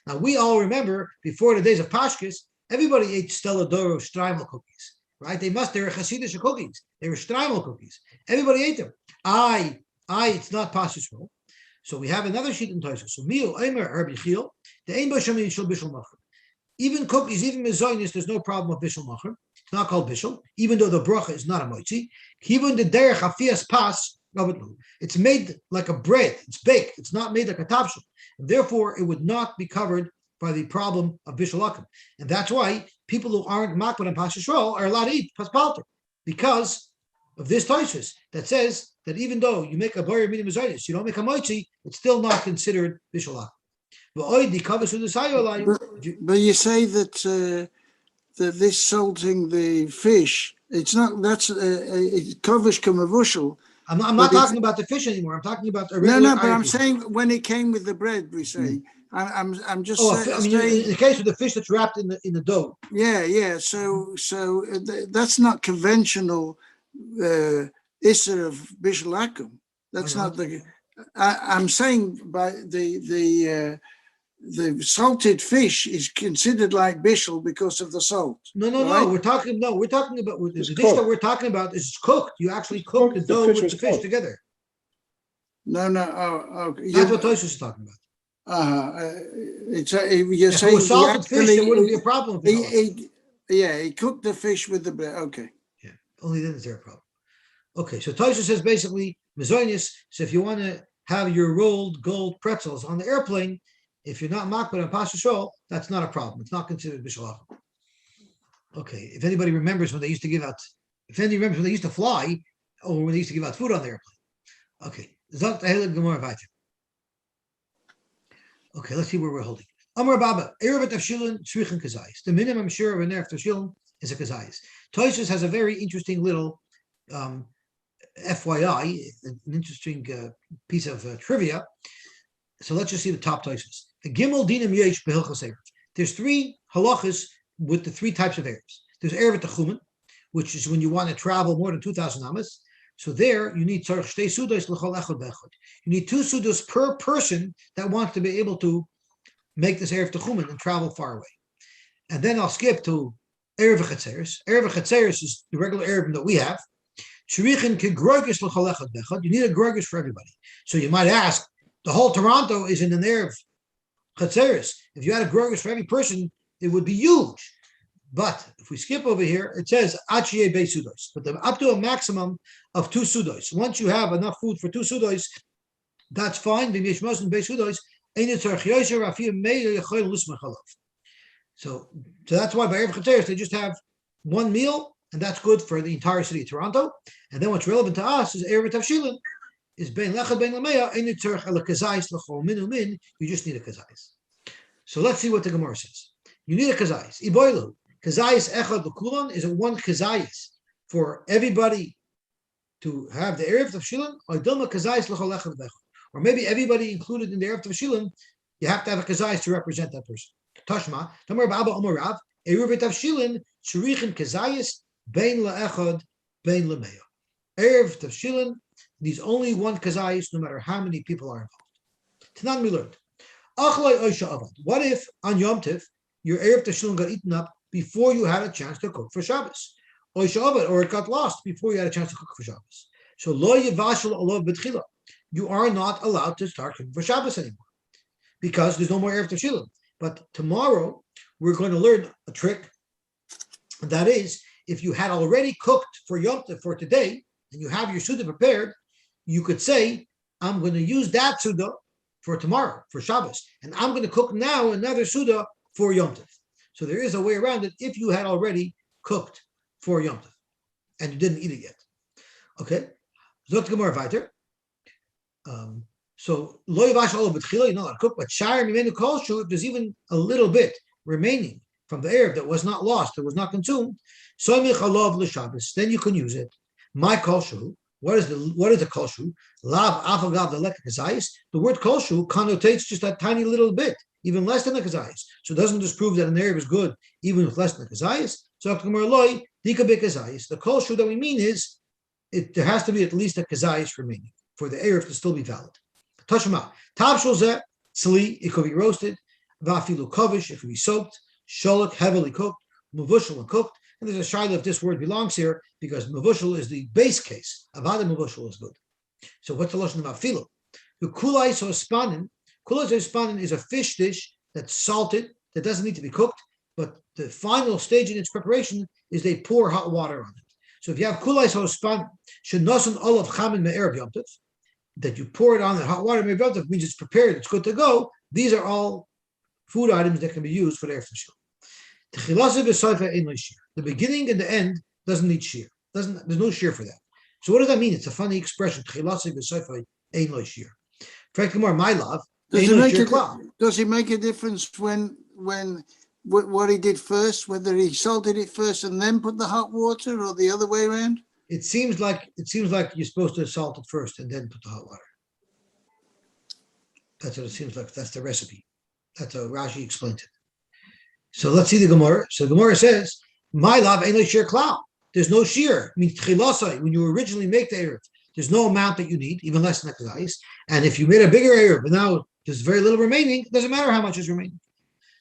Now we all remember before the days of Pashkis, everybody ate Stella Doro Streimel cookies, right? They were Hasidic cookies. They were Streimel cookies. Everybody ate them. It's not pas. So we have another sheet in Tosfos. So Mio Eimer Rabbi Chiel, the Ein Basham Yishul Bishul Macher. Even cookies, even mezainis, there's no problem with bishul macher. It's not called bishul, even though the bracha is not a moitzi. Even the derech hafias pas, it's made like a bread. It's baked. It's not made like a tavshul. Therefore, it would not be covered by the problem of bishul akum. And that's why people who aren't makbid on pas Yisrael are allowed to eat paspalter, because of this Tosfos that says that even though you make a boyer minim mezayis, you don't make a moitzi, it's still not considered bishul akum. But you say that that this salting the fish, it's not, that's kovish kamavushal. I'm not talking about the fish anymore. I'm talking about the regular. No, but I'm saying when it came with the bread, we say. I'm just saying. In the case of the fish that's wrapped in the dough. Yeah. So that's not conventional issur of bishul akum. That's not the. I'm saying by the salted fish is considered like bishul because of the salt. No. Right? We're talking about the dish that we're talking about is cooked. You actually cook the dough with the fish together. No. Oh, okay. That's what Tosfos is talking about. You're saying with salted fish, there wouldn't be a problem. He cooked the fish with the bread. Okay. Yeah, only then is there a problem. Okay, so Tosfos says basically mezonis. So if you want to have your rolled gold pretzels on the airplane, if you're not makbid on pas Yisrael, that's not a problem. It's not considered bishul akum. Okay, if anybody remembers when they used to give out, if anybody remembers when they used to fly, or when they used to give out food on the airplane. Okay, okay, let's see where we're holding. Amar Baba, Erev Tavshilin Tzrichin Kazayis. The minimum share of an Erev Tavshilin is a Kazayis. Tosfos has a very interesting little FYI, an interesting piece of trivia. So let's just see the top Tosfos. The Gimel Dinam Yesh Behilchos Erev. There's three halachas with the three types of Erevs. There's Erev Techumen, which is when you want to travel more than 2,000 amas. So there you need tzarich shtei sudos l'chol echad b'echad. You need 2 sudos per person that wants to be able to make this Erev Techumen and travel far away. And then I'll skip to Erev Chatzeres. Erev Chatzeres is the regular Erev that we have. Shurichin kegroigis l'chol echad b'echad. You need a groigis for everybody. So you might ask, the whole Toronto is in an Erev Chatzeres. If you had a groigis for every person, it would be huge. But if we skip over here, it says achie be sudos, but up to a maximum of 2 sudos. Once you have enough food for 2 sudos, that's fine. So that's why by Erev Chatzeres they just have 1 meal, and that's good for the entire city of Toronto. And then what's relevant to us is Erev Tavshilin is bein lechad bein lameya ein tzarich ela kazayis l'chol min umin. You just need a kazayis. So let's see what the Gemara says. You need a kazayis. Iboilu. Kazayis echad l'kulan is a 1 kazayis for everybody to have the Erev Tavshilin, or dilma kazayis l'chol echad b'echad. Or maybe everybody included in the Erev Tavshilin, you have to have a kazayis to represent that person. Tashma, Tamar Baba Omar Rav, Erev Tavshilin, Shurichin kazayis, bein la'echad, bein lameya. Erev Tavshilin needs only 1 kazayis, no matter how many people are involved. Tanan we learned. What if on Yom Tiv, your Erev Tavshilin got eaten up before you had a chance to cook for Shabbos? Or it got lost before you had a chance to cook for Shabbos. So lo yivashel olav b'tchila. You are not allowed to start cooking for Shabbos anymore because there's no more Erev Tavshilin. But tomorrow we're going to learn a trick. That is, if you had already cooked for Yom Tov for today and you have your Suda prepared, you could say, I'm going to use that Suda for tomorrow, for Shabbos. And I'm going to cook now another Suda for Yom Tov. So there is a way around it if you had already cooked for Yom Tov and you didn't eat it yet. Okay? Zot Gemara weiter. So lo yivash olav b'tchila, you're not allowed to cook, but shire mimenu kolshu, if there's even a little bit remaining from the Erev that was not lost, that was not consumed, soymich alav l'Shabbos, then you can use it. My kolshu, what is the kolshu? Lav afagav the kazayis. The word kolshu connotates just that tiny little bit, even less than the kazayis. So doesn't this prove that an Erev is good even with less than the kazayis? So the kolshu that we mean is there has to be at least a kazayis remaining for the Erev to still be valid. Tashma, tabshul zeh, tzli, it could be roasted, vafilu kovish, it could be soaked, sholok, heavily cooked, mavushal, and cooked. And there's a shaila if this word belongs here because mavushal is the base case. Avada mavushal is good. So what's the lashon of vafilu? The kulai so spanin. Kulai so spanin is a fish dish that's salted, that doesn't need to be cooked, but the final stage in its preparation is they pour hot water on it. So if you have kulais hospan shenosan olav chamin me'erev Yom Tov, that you pour it on the hot water me'erev Yom Tov means it's prepared, it's good to go. These are all food items that can be used for the erev tashil. The beginning and the end doesn't need shear. There's no shear for that. So what does that mean? It's a funny expression. My love. Does it make a difference when what he did first, whether he salted it first and then put the hot water, or the other way around? It seems like you're supposed to salt it first and then put the hot water. That's what it seems like. That's the recipe. That's how Rashi explained it. So let's see the Gemara. So the Gemara says, "My love ain't no shear klal. There's no shear. I mean, when you originally make the erev, there's no amount that you need, even less than the kazais. And if you made a bigger erev, but now there's very little remaining, it doesn't matter how much is remaining.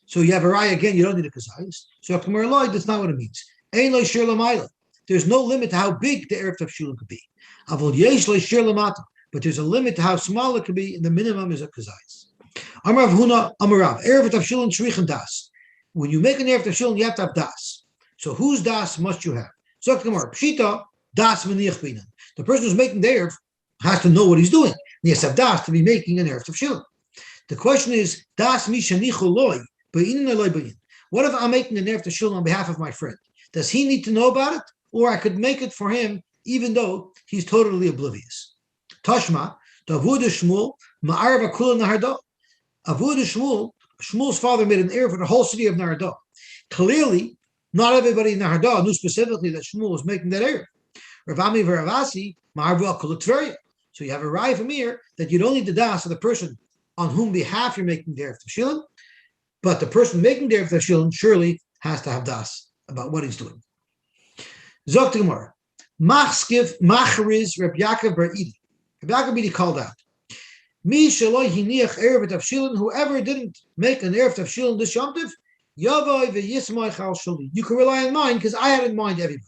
So you have a raya again, you don't need a kazais. So that's not what it means. Ain't no shear lamaila. There's no limit to how big the erev tafshilin could be. Avol yesh lo shear lamata. But there's a limit to how small it could be, and the minimum is a kazais. Amarav Huna Amarav erev tafshilin shrichen das. When you make an erev tafshilin, you have to have das. So whose das must you have? Zok Gemara, Pshita, das meniach binan. The person who's making the erev has to know what he's doing. He has to have das to be making an erev tafshilin. The question is, das mi shanichu loy, be'inan loy be'in. What if I'm making an erev tafshilin on behalf of my friend? Does he need to know about it? Or I could make it for him, even though he's totally oblivious. Tashma, Davud Shmuel, ma'arav akula nahardo. Avud Shmuel, Shmuel's father made an erev for the whole city of Nardo. Clearly, not everybody in Nardo knew specifically that Shmuel was making that erev. Ravami v'Ravasi ma'arvu akula tveria. So you have a raya from here that you don't need the das of the person on whom behalf you're making the erev tafshilin, but the person making the erev tafshilin surely has to have das about what he's doing. Zok Gemara, Machskiv Machriz Reb Yaakov Bar Idi. Reb Yaakov Bar Idi called out, Mi shaloi hiniach erev tafshilin. Whoever didn't make an erev tafshilin this Yom Tov, Yavoi v'yismai chal shuli. You can rely on mine because I have in mind everybody.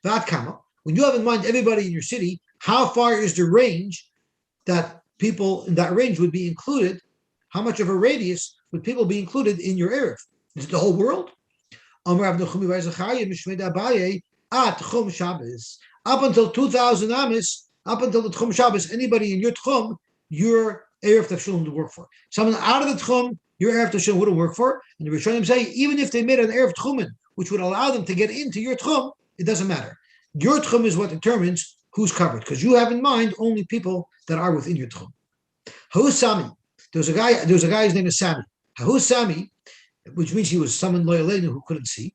That kama. When you have in mind everybody in your city, how far is the range that people in that range would be included? How much of a radius would people be included in your erev? Is it the whole world? At Tchum Shabbos, up until 2,000 amis, up until the Tchum Shabbos, anybody in your Tchum, your erev tafshilin would work for. Someone out of the Tchum, your erev tafshilin wouldn't work for. And the Rishonim say, even if they made an erev tchumen, which would allow them to get into your Tchum, it doesn't matter. Your Tchum is what determines who's covered, because you have in mind only people that are within your Tchum. Who's Sami? There's a guy. His name is Sami. Who's Sami? Which means he was someone loyalenu who couldn't see.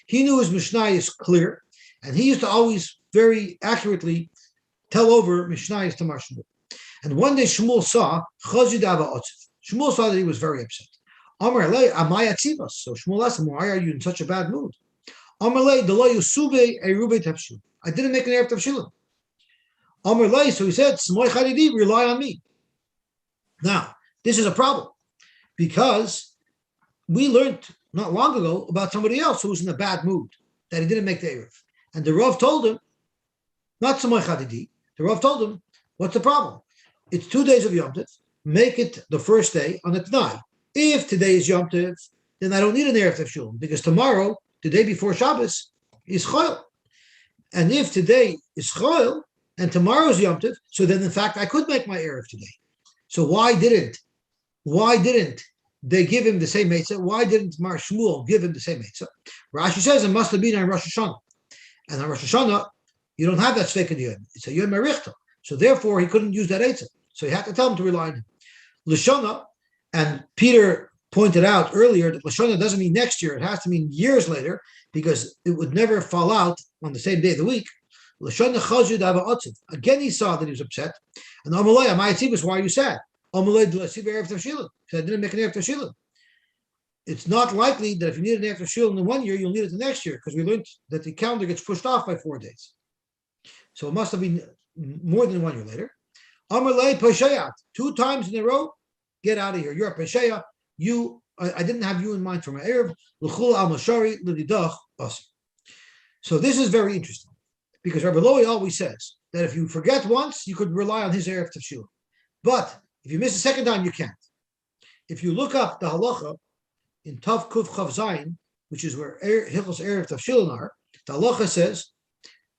He knew his Mishnah is clear, and he used to always very accurately tell over Mishnah to Marshal. And one day Shmuel saw that he was very upset. So Shmuel asked him, why are you in such a bad mood? I didn't make an erev tafshilin. So he said, rely on me. Now, this is a problem, because we learned not long ago about somebody else who was in a bad mood, that he didn't make the erev. And the Rav told him, not Samoy Chadidi, the Rav told him, what's the problem? It's 2 days of Yom Tov, make it the first day on a T'nai. If today is Yom Tov, then I don't need an erev tafshilin, because tomorrow, the day before Shabbos, is Choil. And if today is Choil, and tomorrow is Yom Tov, so then in fact I could make my erev today. So why didn't they give him the same Beitzah? Why didn't Mar Shmuel give him the same Beitzah? Rashi says it must have been on Rosh Hashanah. And on Rosh Hashanah, you don't have that Sveika Yom. It's a Yom Merichta. So therefore, he couldn't use that Beitzah. So he had to tell him to rely on him. Lashana, and Peter pointed out earlier that Lashana doesn't mean next year. It has to mean years later, because it would never fall out on the same day of the week. Lashana Chazud Ava Otziv. Again, he saw that he was upset. And Amalei, Amayatzibus, why are you sad? Amalei D'Lasiv Erev Tavshilin. Because I didn't make an Erev Tavshilin. It's not likely that if you need an Erev Tavshilin in 1 year, you'll need it the next year, because we learned that the calendar gets pushed off by 4 days. So it must have been more than 1 year later. Amalei Peshayat. 2 times in a row, get out of here. You're a Peshayat. I didn't have you in mind for my Erev. L'chul al Mashari l'didach asim. So this is very interesting, because Rabbi Loi always says that if you forget once, you could rely on his Erev Tavshilin. But if you miss a second time, you can't. If you look up the halacha in Tav Kuf Chav Zayin, which is where Hilchos Erev Tavshilin are, the halacha says,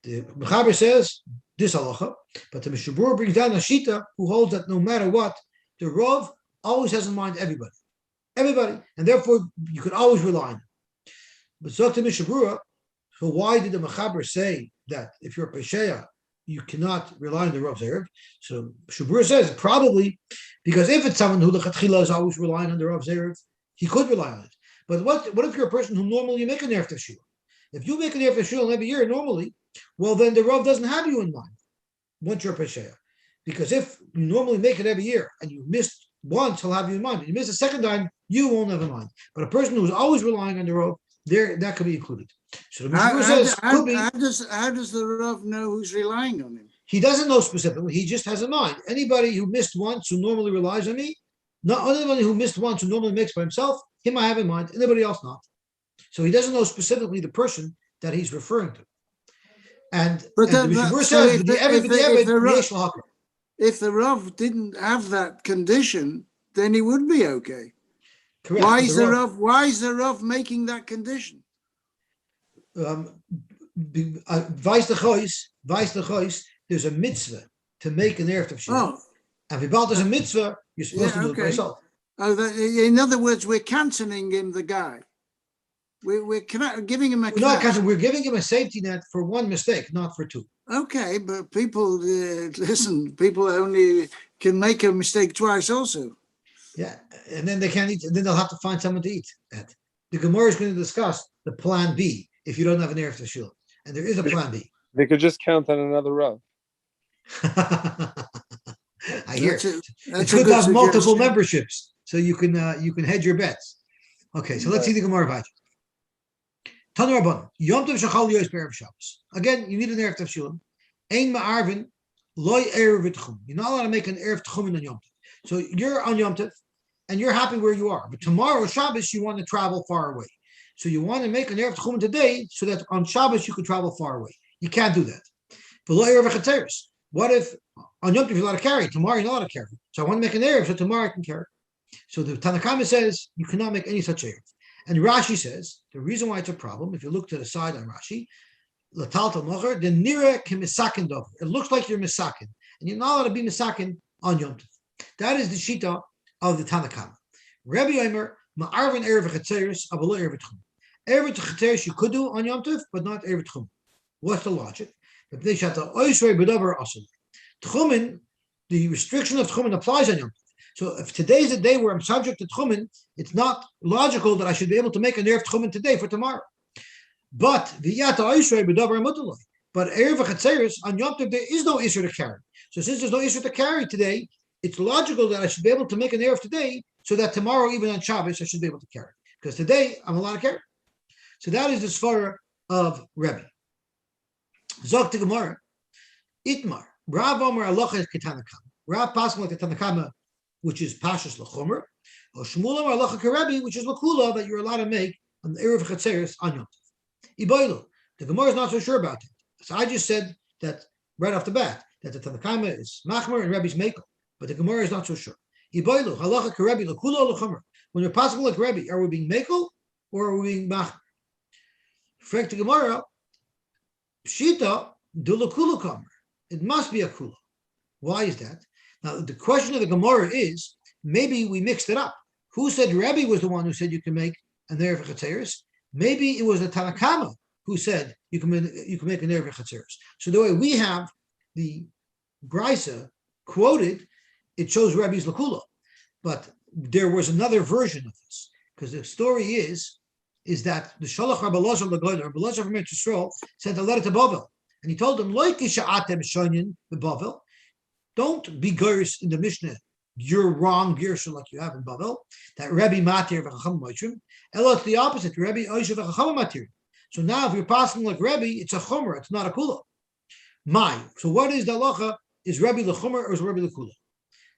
the Mechaber says this halacha, but the Mishabur brings down a Shita who holds that no matter what, the Rav always has in mind everybody, and therefore you could always rely on him. But Zok to Mishabura, so why did the Mechaber say that if you're a Pesheya, you cannot rely on the Rav's Erev? So Shabura says probably because if it's someone who the Chatchila is always relying on the Rav's Erev, he could rely on it. But what if you're a person who normally make an Erev Tashil? If you make an Erev Tashil every year normally, well then the Rav doesn't have you in mind once you're a Pesheya. Because if you normally make it every year and you missed once, he'll have you in mind. If you miss a second time, you won't have in mind. But a person who's always relying on the Rav, there that could be included. So the Mishnah says How could be. How does the Rav know who's relying on him? He doesn't know specifically. He just has in mind anybody who missed once who normally relies on me. Not anybody who missed once who normally makes by himself. Him I have in mind. Anybody else not. So he doesn't know specifically the person that he's referring to. And the Mishnah says if the Rav didn't have that condition, then he would be okay. Correct. Why is the Rav making that condition? Vice the chois, there's a mitzvah to make an erev tavshil. Oh, And if there's a mitzvah, you're supposed to do it by yourself. In other words, we're canceling him the guy. We're giving him a. We're giving him a safety net for one mistake, not for two. Okay, but people listen. People only can make a mistake twice, also. Yeah, and then they can't eat, and then they'll have to find someone to eat at. The Gemara is going to discuss the plan B if you don't have an erev tashil, and there is a plan B. They could just count on another row. I hear it's good to have multiple memberships, so you can hedge your bets. Okay, so let's see the Gemara Vayit. Tanu Rabban, Yom Tov Shachal Yos Be'erev Shabbos. Again, you need an erev tavshilin. Ein ma'arvin loy erev v'tchum. You're not allowed to make an erev tchumin on Yom Tov. So you're on Yom Tov, and you're happy where you are. But tomorrow, Shabbos, you want to travel far away. So you want to make an erev tchumin today, so that on Shabbos you can travel far away. You can't do that. What if on Yom Tov you're allowed to carry? Tomorrow you're not allowed to carry. So I want to make an erev, so tomorrow I can carry. So the Tanakama says you cannot make any such erev. And Rashi says the reason why it's a problem, if you look to the side on Rashi, Latalta Mocher, the nira kemisakin dover. It looks like you're misakin, and you're not allowed to be misakin on Yom Tov. That is the shita of the Tanakama. Rabbi Yomer ma'arvin erev chetzeres avolo erev tchum. Erev chetzeres you could do on Yom Tov, but not erev tchum. What's the logic? Tchumen, the restriction of tchumen applies on Yom Tov. So if today's the day where I'm subject to tchumen, it's not logical that I should be able to make an erev tchumen today for tomorrow. But erev chetzeres on Yom Tov there is no issue to carry. So since there's no issue to carry today, it's logical that I should be able to make an erev today, so that tomorrow, even on Shabbos, I should be able to carry. Because today I'm allowed to carry. So that is the svara of Rebbe. Zok to Gemara, Itmar Rav Omer Alocha is Ketanakama. Rav Pascal like the Tanakama, which is Pashas Lachomer, or Shmuel Omer Alocha Kerebi, which is Lakula that you're allowed to make on the erev chetzeres on Yom Tov. Iboilu, the Gemara is not so sure about it. So I just said that right off the bat that the Tanakama is Machmer and Rebbe's Mekel, but the Gemara is not so sure. Iboilu Halacha Kerebi Lakula Lachomer. When you're Pascal like Rebbe, are we being Mekel or are we being Machmer? Frank the Gemara. Pshita dulakula kamer. It must be a kula. Why is that? Now the question of the Gemara is maybe we mixed it up. Who said Rebbe was the one who said you can make an erev chetzeres? Maybe it was the Tanakama who said you can make an erev chetzeres. So the way we have the Beitzah quoted, it shows Rebbe's lakula, but there was another version of this because the story is that the Shalach Rabbi Elazar from Eretz Yisrael sent a letter to Bavel, and he told them, don't be gers in the Mishnah, you're wrong, Gersha, like you have in Bavel, that Rebbe Matir v'chacham moitrim. Elo, it's the opposite, Rebbe Oisha v'chacham Matir. So now if you're passing like Rebbe, it's a chomer, it's not a kula. So what is the halacha? Is Rebbe the chomer or is Rebbe the kula?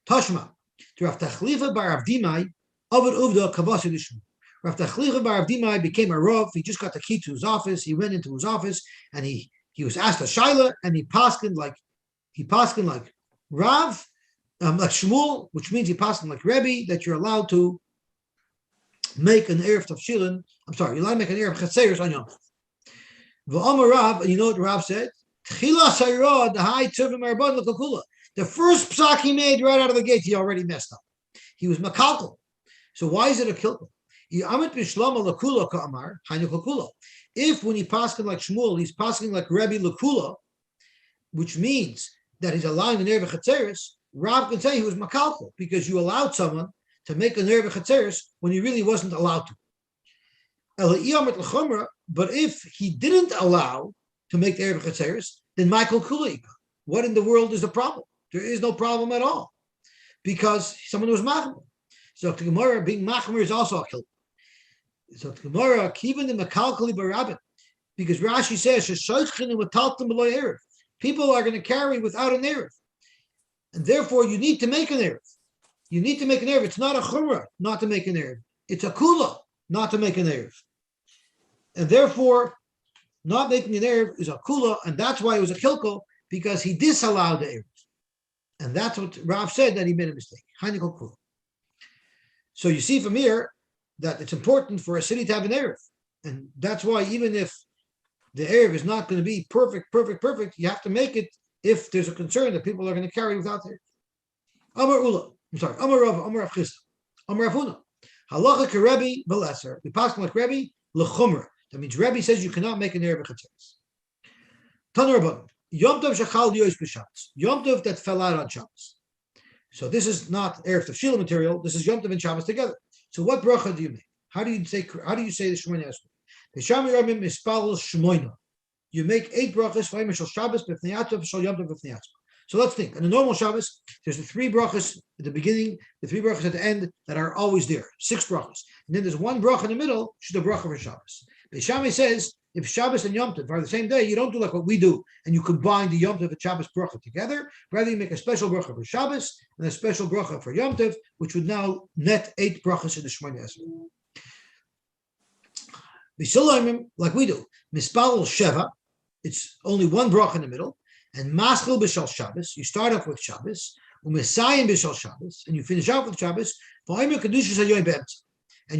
Tashma, to Rav Tachlifa bar Avdimai, Avad Uvda Kavasi Lishmu. Rav Tachlicha bar Avdimai became a Rav. He just got the key to his office. He went into his office and he was asked a shaila and he paskined like Rav, like Shmuel, which means he paskined like Rebbe, that you're allowed to make an Erev Tavshilin. I'm sorry, you're allowed to make an Erev Chatzeres on Yom Tov. V'Amar Rav, and you know what Rav said? The first psak he made right out of the gate, he already messed up. He was makalkal. So why is it a kilkel? If when he paskin like Shmuel, he's paskin like Rebbe Lakula, which means that he's allowing an Erev Chatzeres, Rav can say he was makalkal because you allowed someone to make an Erev Chatzeres when he really wasn't allowed to. But if he didn't allow to make the Erev Chatzeres, then Michael Kulaika. What in the world is the problem? There is no problem at all because someone was machmer. So the Gemara being machmer is also a kill. So the Gemara even the makalkali barabin because Rashi says people are going to carry without an erev, and therefore you need to make an erev. You need to make an erev. It's not a chumrah not to make an erev. It's a kula not to make an erev, and therefore not making an erev is a kula, and that's why it was a kilkel because he disallowed the erev, and that's what Rav said that he made a mistake. So you see from here that it's important for a city to have an erev, and that's why even if the erev is not going to be perfect, you have to make it if there's a concern that people are going to carry without the erev. Amar Ula, I'm sorry, Amar Rav Chisda, Amar Rav Huna, halacha kerebi v'leser. We pass like Rebbe lechumra. That means Rebbe says you cannot make an erev chatzeres. Tanur Rabbanan, Yom Tov shachal yois b'Shabbos. Yom Tov that fell out on Shabbos. So this is not erev tavshila material. This is Yom Tov and Shabbos together. So what bracha do you make? How do you say the Shemona Esrei? B'Shami Rabim mispal Shmoina. You make 8 brachas for Shal Shabbos b'Fnei Yatzov Shal Yom Tov b'Fnei Yatzov. So let's think. In a normal Shabbos, there's the 3 brachas at the beginning, the 3 brachas at the end that are always there. 6 brachas, and then there's 1 bracha in the middle, which is the bracha for Shabbos. B'Shami says if Shabbos and Yom Tov are the same day, you don't do like what we do, and you combine the Yom Tov and Shabbos bracha together. Rather, you make a special bracha for Shabbos and a special bracha for Yom Tov, which would now net 8 brachas in the Shemona Esrei. Like we do, Mispal Sheva, it's only 1 bracha in the middle, and Maschil B'Shal Shabbos, you start off with Shabbos, Umesayim B'Shal Shabbos, and you finish off with Shabbos, and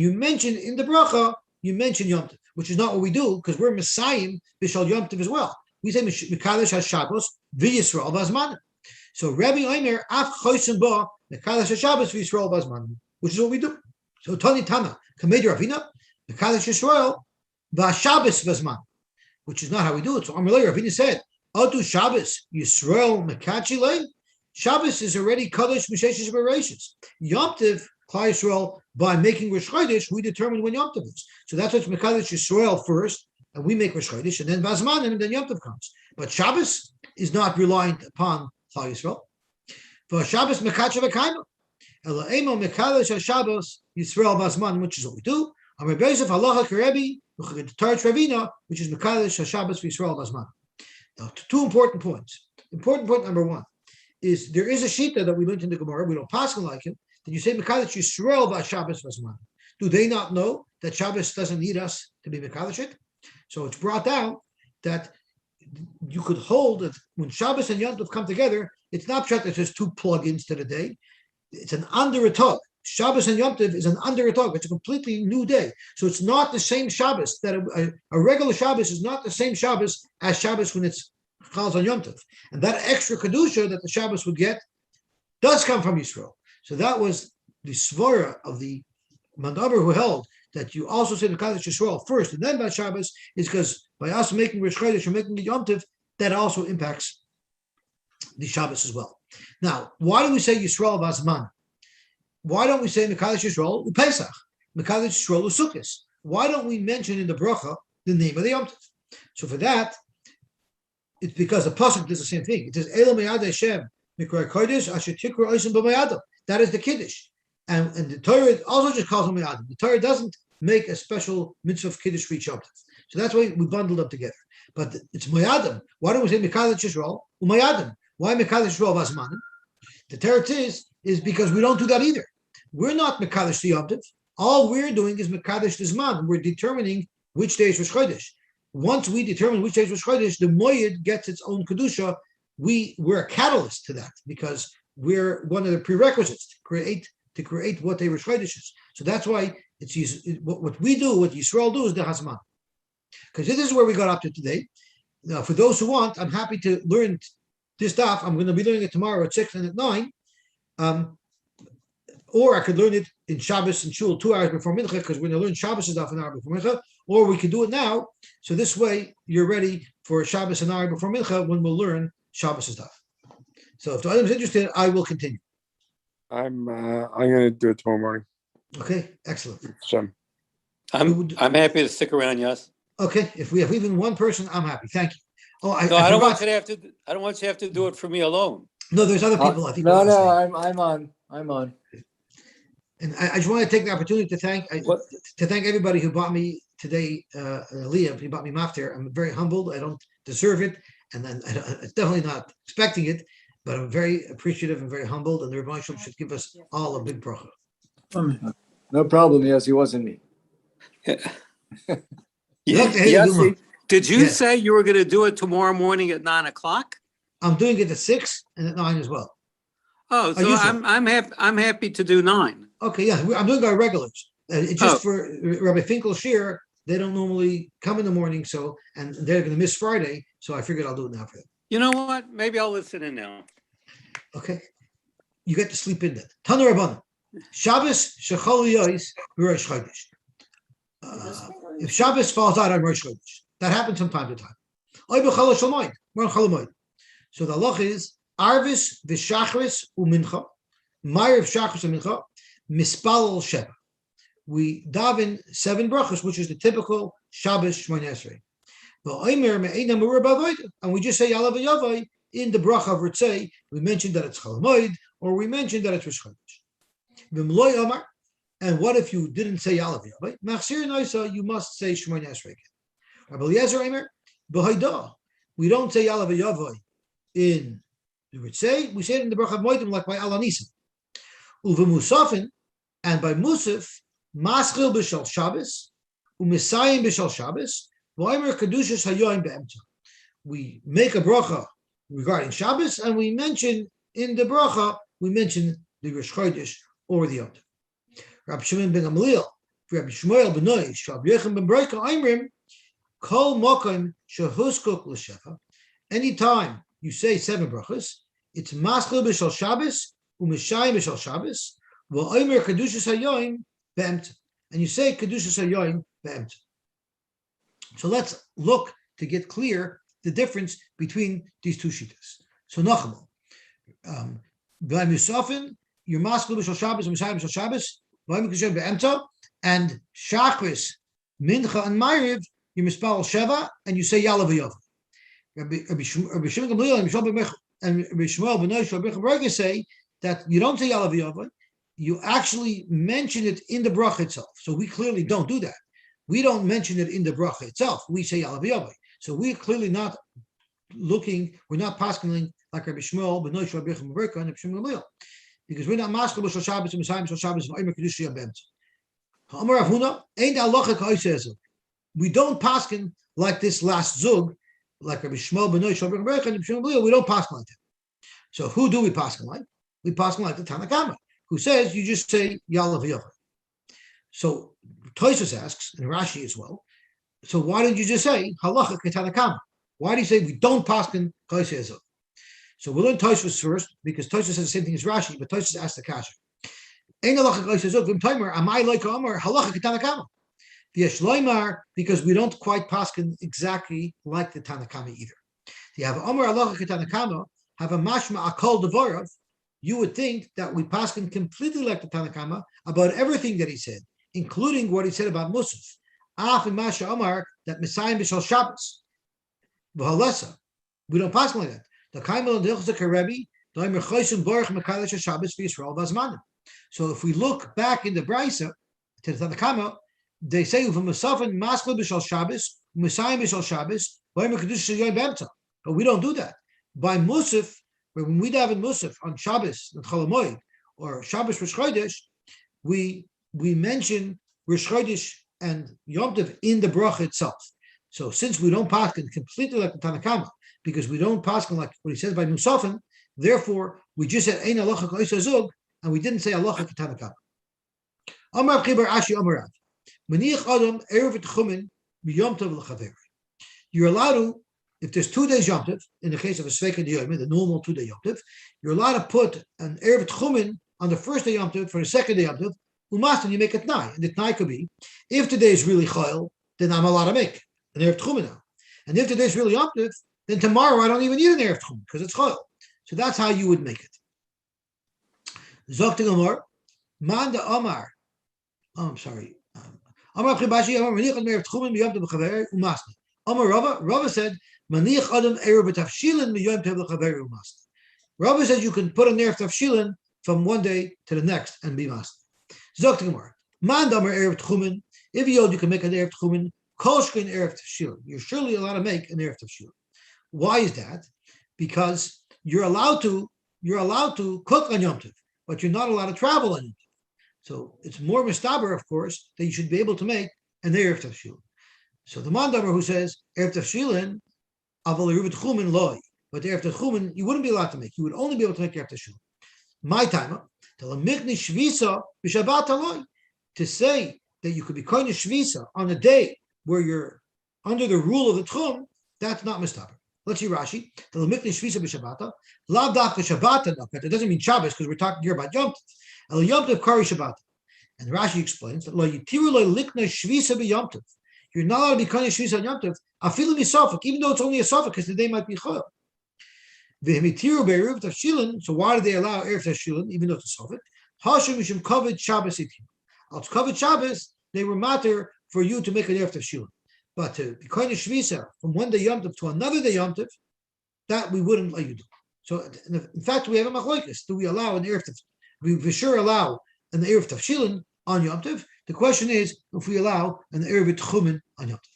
you mention in the bracha, you mention Yom Tov, which is not what we do, because we're Messiahim B'Shal Yom Tov as well. We say Mekadosh HaShabbos V'Yisrael B'Azman. So Rabbi Omer Af Chosim Ba Mekadosh HaShabbos V'Yisrael B'Azman, which is what we do. So Tani Tana Kamed Ravina Mekadosh Yisrael V'Shabbos B'Azman, which is not how we do it. So Amalei Ravina said, Atu Shabbos Yisrael Mekachile. Shabbos is already Kadosh M'Sheshes Bereshis. Yom Tov Klal Yisrael, by making Rosh Chodesh, we determine when Yom Tov is. So that's what's Mekadosh Yisrael first, and we make Rosh Chodesh, and then Vazman, and then Yom Tov comes. But Shabbos is not reliant upon Klal Yisrael. For Shabbos Mekacha V'Kaima, Elaimo Mekadosh HaShabbos Yisrael Vazman, which is what we do. Amar Beitzah Halacha Kerebi Tarch Ravina, which is Mekadosh HaShabbos Yisrael Vazman. Now, 2 important points. Important point number 1 is there is a shita that we learned in the Gemara. We don't pass like him. That you say Mekadosh Yisrael Shabbos Vazman. Do they not know that Shabbos doesn't need us to be Mekadosh it? So it's brought out that you could hold that when Shabbos and Yom Tov come together, it's not just that there's 2 plug-ins to the day. It's an under a tug. Shabbos and Yom Tov is an under a tug. It's a completely new day. So it's not the same Shabbos. That a regular Shabbos is not the same Shabbos as Shabbos when it's Chaz on Yom Tov. And that extra Kedusha that the Shabbos would get does come from Yisrael. So that was the svara of the Mandaber who held that you also say the Mekadosh Yisrael first and then by Shabbos is because by us making Rosh Chodesh or making the Yom Tov, that also impacts the Shabbos as well. Now, why do we say Yisrael Vazman? Why don't we say Mekadosh Yisrael Pesach, Mekadosh Yisrael Sukkos? Why don't we mention in the bracha the name of the Yom Tov? So for that, it's because the pasuk does the same thing. It says Elo Meyad Hashem Mikra Kodesh Asher Tikra Oisim B'Mayado. That is the Kiddush. And the Torah also just calls him Mayadim. The Torah doesn't make a special mitzvah of Kiddush for each Yom Tov. So that's why we bundled them together. But it's Mayadim. Why don't we say Mekadosh Yisrael Umayadim? Why Mekadosh Yisrael Vazmanim? The teretz is because we don't do that either. We're not Mekadosh the Yom Tov. All we're doing is Mekadosh the Zman. We're determining which day is Rosh Chodesh. Once we determine which day is Rosh Chodesh, the Moyed gets its own Kedusha. We're a catalyst to that because we're one of the prerequisites to create what they Rosh Chodesh is. So that's why it's what we do, what Yisrael do is the Hazman. Because this is where we got up to today. Now, for those who want, I'm happy to learn this stuff. I'm going to be learning it tomorrow at 6 and at 9. Or I could learn it in Shabbos and Shul 2 hours before Mincha, because we're going to learn Shabbos stuff an hour before Mincha. Or we could do it now. So this way, you're ready for Shabbos an hour before Mincha when we'll learn Shabbos stuff. So if the item is interested, I will continue. I'm going to do it tomorrow morning. Okay, excellent. Shem. I'm happy to stick around, yes. Okay, if we have even one person, I'm happy. Thank you. Oh, No, I don't want forgot. you to have to. I don't want you to have to do it for me alone. No, there's other people. I think. No, we're all no, I'm on. I'm on. And I just want to take the opportunity to thank everybody who bought me today, Leah, who bought me mafter. I'm very humbled. I don't deserve it, and then I'm definitely not expecting it, but I'm very appreciative and very humbled. And the Rebbe Shalom should give us all a big bracha. No problem. Yes, it wasn't me. Yosy, did you Yes. say you were going to do it tomorrow morning at 9 o'clock? I'm doing it at 6 and at 9 as well. Oh, so you said. I'm happy to do 9. Okay, yeah, I'm doing our regulars. It's just for Rabbi Finkel Shear. They don't normally come in the morning, so and they're going to miss Friday. So I figured I'll do it now for them. You know what? Maybe I'll listen in now. Okay, you get to sleep in that. Tanu Rabbanan, Shabbos shechol yois Rosh Chodesh. If Shabbos falls out on Rosh Chodesh, that happens from time to time. Oy b'chol shalmoid, we're on Chol Hamoed. So the halach is Arvis v'Shachris u'Mincha, Ma'ariv Shachris u'Mincha, Mispalel Sheva. We daven 7 brachos, which is the typical Shabbos Shmoneh Esrei. And we just say Yalav Yavai in the bracha of Ritzei. We mentioned that it's Chol Hamoed, or we mentioned that it's Rosh Chodesh. And what if you didn't say Yalav Yavai? Machsir Noisa, you must say Shmoneh Esrei. Rabbi Eliezer Eimer, B'Haidah. We don't say Yalav Yavai in the Ritzei. We say it in the bracha of Moedim, like by Alanisim. Uve Musafin, and by Musaf, Maschil b'shal Shabbos, Umisayim b'shal Shabbos, V'aymer Kedushas Hayoim be'emta. We make a bracha regarding Shabbos, and we mention in the bracha, we mention the Rosh Chodesh or the Yom Tov. Rabbi Shimon ben Gamliel, Rabbi Shmuel ben Noi, Rabbi Yechon ben Breika, Aimrim, Kol Mokim Shehuskuk l'Shefa. Anytime you say 7 brachas, it's Maschil b'shal Shabbos, Umishayim b'shal Shabbos, V'aymer Kedushas Hayoim be'emta. And you say Kedushas Hayoim be'emta. So let's look to get clear the difference between these two shittas. So Nachmal, B'ayim Yusafin, your Maskil b'shal Shabbos, Messiah b'shal Shabbos, B'ayim Kedusha be'emta, and Shachris, Mincha, and Ma'ariv, you mispal Sheva, and you say Yalav Yov. Rabbi Shimon Gamliel and Rabbi Shmuel ben Noi, Rabbi Yechon say that you don't say Yalav Yov, you actually mention it in the bracha itself. So we clearly don't do that. We don't mention it in the bracha itself. We say Yalav Yavai. So we're clearly not looking, we're not paskening like Rabbi Shmuel, Ben Nosh, Rabbi Yechon, and Rabbi Shimon Gamliel, because we're not maskel b'shal Shabbos and Messiah b'shal Shabbos and Omer Kedusha Be'emta. Ha'amar Rav Huna, ain't halacha k'oiseh. We don't pasken like this last zug, like Rabbi Shmuel, Ben Nosh, Rabbi Yechon, and Rabbi Shimon Gamliel. We don't pasken like that. So who do we pasken like? We pasken like the Tanakama, who says you just say Yalav Yavai. So Tosfos asks, and Rashi as well, so why didn't you just say halacha ketanakama? Why do you say we don't paskin k'oiseh ezot? So we'll learn Tosfos first, because Tosfos says the same thing as Rashi, but Tosfos asked the kasha. Ein halacha k'oiseh ezot v'im timer amai like amar halacha ketanakama. V'yesh loymar, because we don't quite paskin exactly like the Tanakama either. You have amar halacha ketanakama, have a mashma akol devorav. You would think that we paskin completely like the Tanakama about everything that he said, including what he said about Musaf. Af and Masha Amar, that Messiah b'shal Shabbos. V'halesa. We don't pass like that. The Kaimel and Dilchzik Rebbe, the Omer Chosim Baruch Mekaylesh Shabbos v'Yisrael V'Azmanim. So if we look back in the Beitzah to the Tanakama, they say from Musafin Maskil b'shal Shabbos, Messiah b'shal Shabbos, Omer Kedush Yoyim Be'emta. But we don't do that. By Musaf, when we daven Musaf on Shabbos and Chol Hamoed or Shabbos Rosh Chodesh, we mention Rosh Chodesh and Yom Tov in the bracha itself. So since we don't paskin completely like the Tanakama, because we don't paskin like what he says by Musafin, therefore we just said Ein halacha k'oiseh zug, and we didn't say halacha ketanakam. Amar Chibar Ashi Amarav. Maniach Adam Erev Tchumen B'Yom Tov L'Chaver. You're allowed to, if there's 2 days Yom Tov, in the case of a Sveika D'Yom, the normal 2-day Yom Tov, you're allowed to put an Erev Tchumen on the first day Yom Tov for the second day Yom Tov. Umastan, you make a T'nai, and the T'nai could be, if today is really Chayil, then I'm allowed to make an Erev Tchumen now. And if today is really Yom Tov, then tomorrow I don't even need an Erev Tchumen because it's Chayil. So that's how you would make it. Zok Amar, Manda Amar. Oh, I'm sorry. Amar Chibashi Amar Maniach Adam Erev Tchumen B'Yom Tov L'Chaver Umastan. Amar Rava said Maniach Adam Erev Tavshilin B'Yom Tov L'Chaver Umastan. Rava said you can put an Erev Tavshilin from one day to the next and be Mastan. Zok Amar, Man Damar Erev Tchumen. If you can make an Erev Tchumen, Kolshkin Erev Tavshilin. You're surely allowed to make an Erev Tavshilin. Why is that? Because you're allowed to cook on Yom Tov, but you're not allowed to travel on Yom Tov. So it's more mistaber, of course, that you should be able to make an Erev Tavshilin. So the Mandaber who says Erev Tavshilin, Aval Erev Tchumen loy, but Erev Tchumen you wouldn't be allowed to make. You would only be able to make Erev Tavshilin. My time, to say that you could be koine shvisa on a day where you're under the rule of the tchum, that's not mistaber. Let's see Rashi. It doesn't mean Shabbos because we're talking here about Yom Tov. El Yom Tov Kari Shabbat. And Rashi explains that you're not allowed to be koine shvisa on Yom Tov. Afilu misafik, even though it's only a safik because the day might be chayil. So why do they allow Erev Tavshilin, even though it's a Sofik? Hashem Mishum Kovid Shabbos Itim. Al Kovid Shabbos, they were matter for you to make an Erev Tavshilin. But to be koine shvisa from one day Yom Tov to another day Yom Tov, that we wouldn't let you do. So in fact, we have a machlokes. Do we allow an Erev Tavshilin? We for sure allow an Erev Tavshilin on Yom Tov. The question is if we allow an Erev Tchumen on Yom Tov.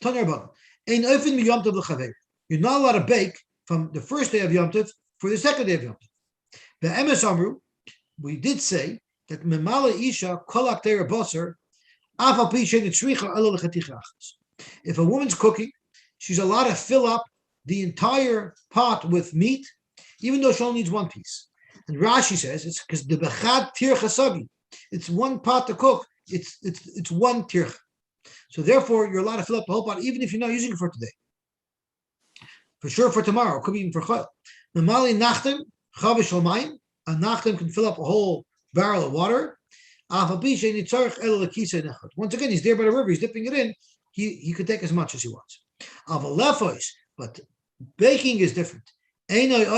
Tanya Rabbanan. Ein ofen mi Yom Tov l'chaver. You're not allowed to bake from the first day of Yom Tov for the second day of Yom Tov. The Emes Amru, we did say that Memala Isha Kolak Teira Boser, Afal Pishen Tzricha Elo L'Chatichachas. If a woman's cooking, she's allowed to fill up the entire pot with meat, even though she only needs one piece. And Rashi says it's because the Bechad Tircha Sagi. It's one pot to cook. It's one tircha. So therefore, you're allowed to fill up the whole pot, even if you're not using it for today. For sure, for tomorrow, could be even for chayil. Normally, nachtem chavish l'mayim. A nachtem can fill up a whole barrel of water. Once again, he's there by the river. He's dipping it in. He could take as much as he wants. But baking is different. You're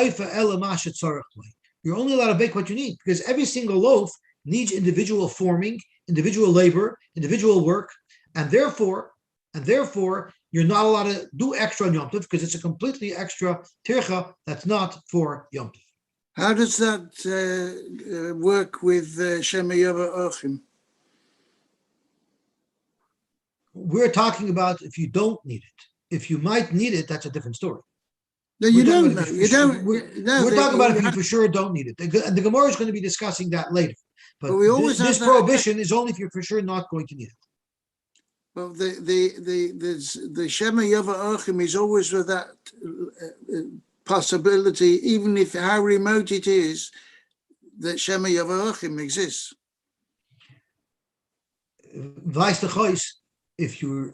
only allowed to bake what you need because every single loaf needs individual forming, individual labor, individual work, and therefore, you're not allowed to do extra on Yom Tov because it's a completely extra tircha that's not for Yom Tov. How does that work with Shema Yava Ochim? We're talking about if you don't need it. If you might need it, that's a different story. No, you don't know. You don't. We're talking about if you for sure don't need it. The Gemara is going to be discussing that later. But we always this have that- prohibition is only if you're for sure not going to need it. Well, the Shema Yava Ochim is always with that possibility, even if how remote it is, that Shema Yava Ochim exists. Vice the choice, if you're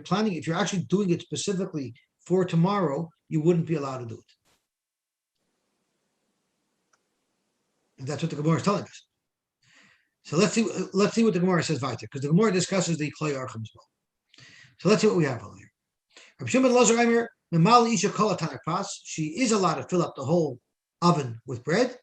planning, if you're actually doing it specifically for tomorrow, you wouldn't be allowed to do it. And that's what the Gemara is telling us. So let's see what the Gemara says weiter, because the Gemara discusses the Klei Archim as well. So let's see what we have over here. Rabbi Shimon Lazar Eimer, Memal Isha Kol HaTanak Pas, she is allowed to fill up the whole oven with bread,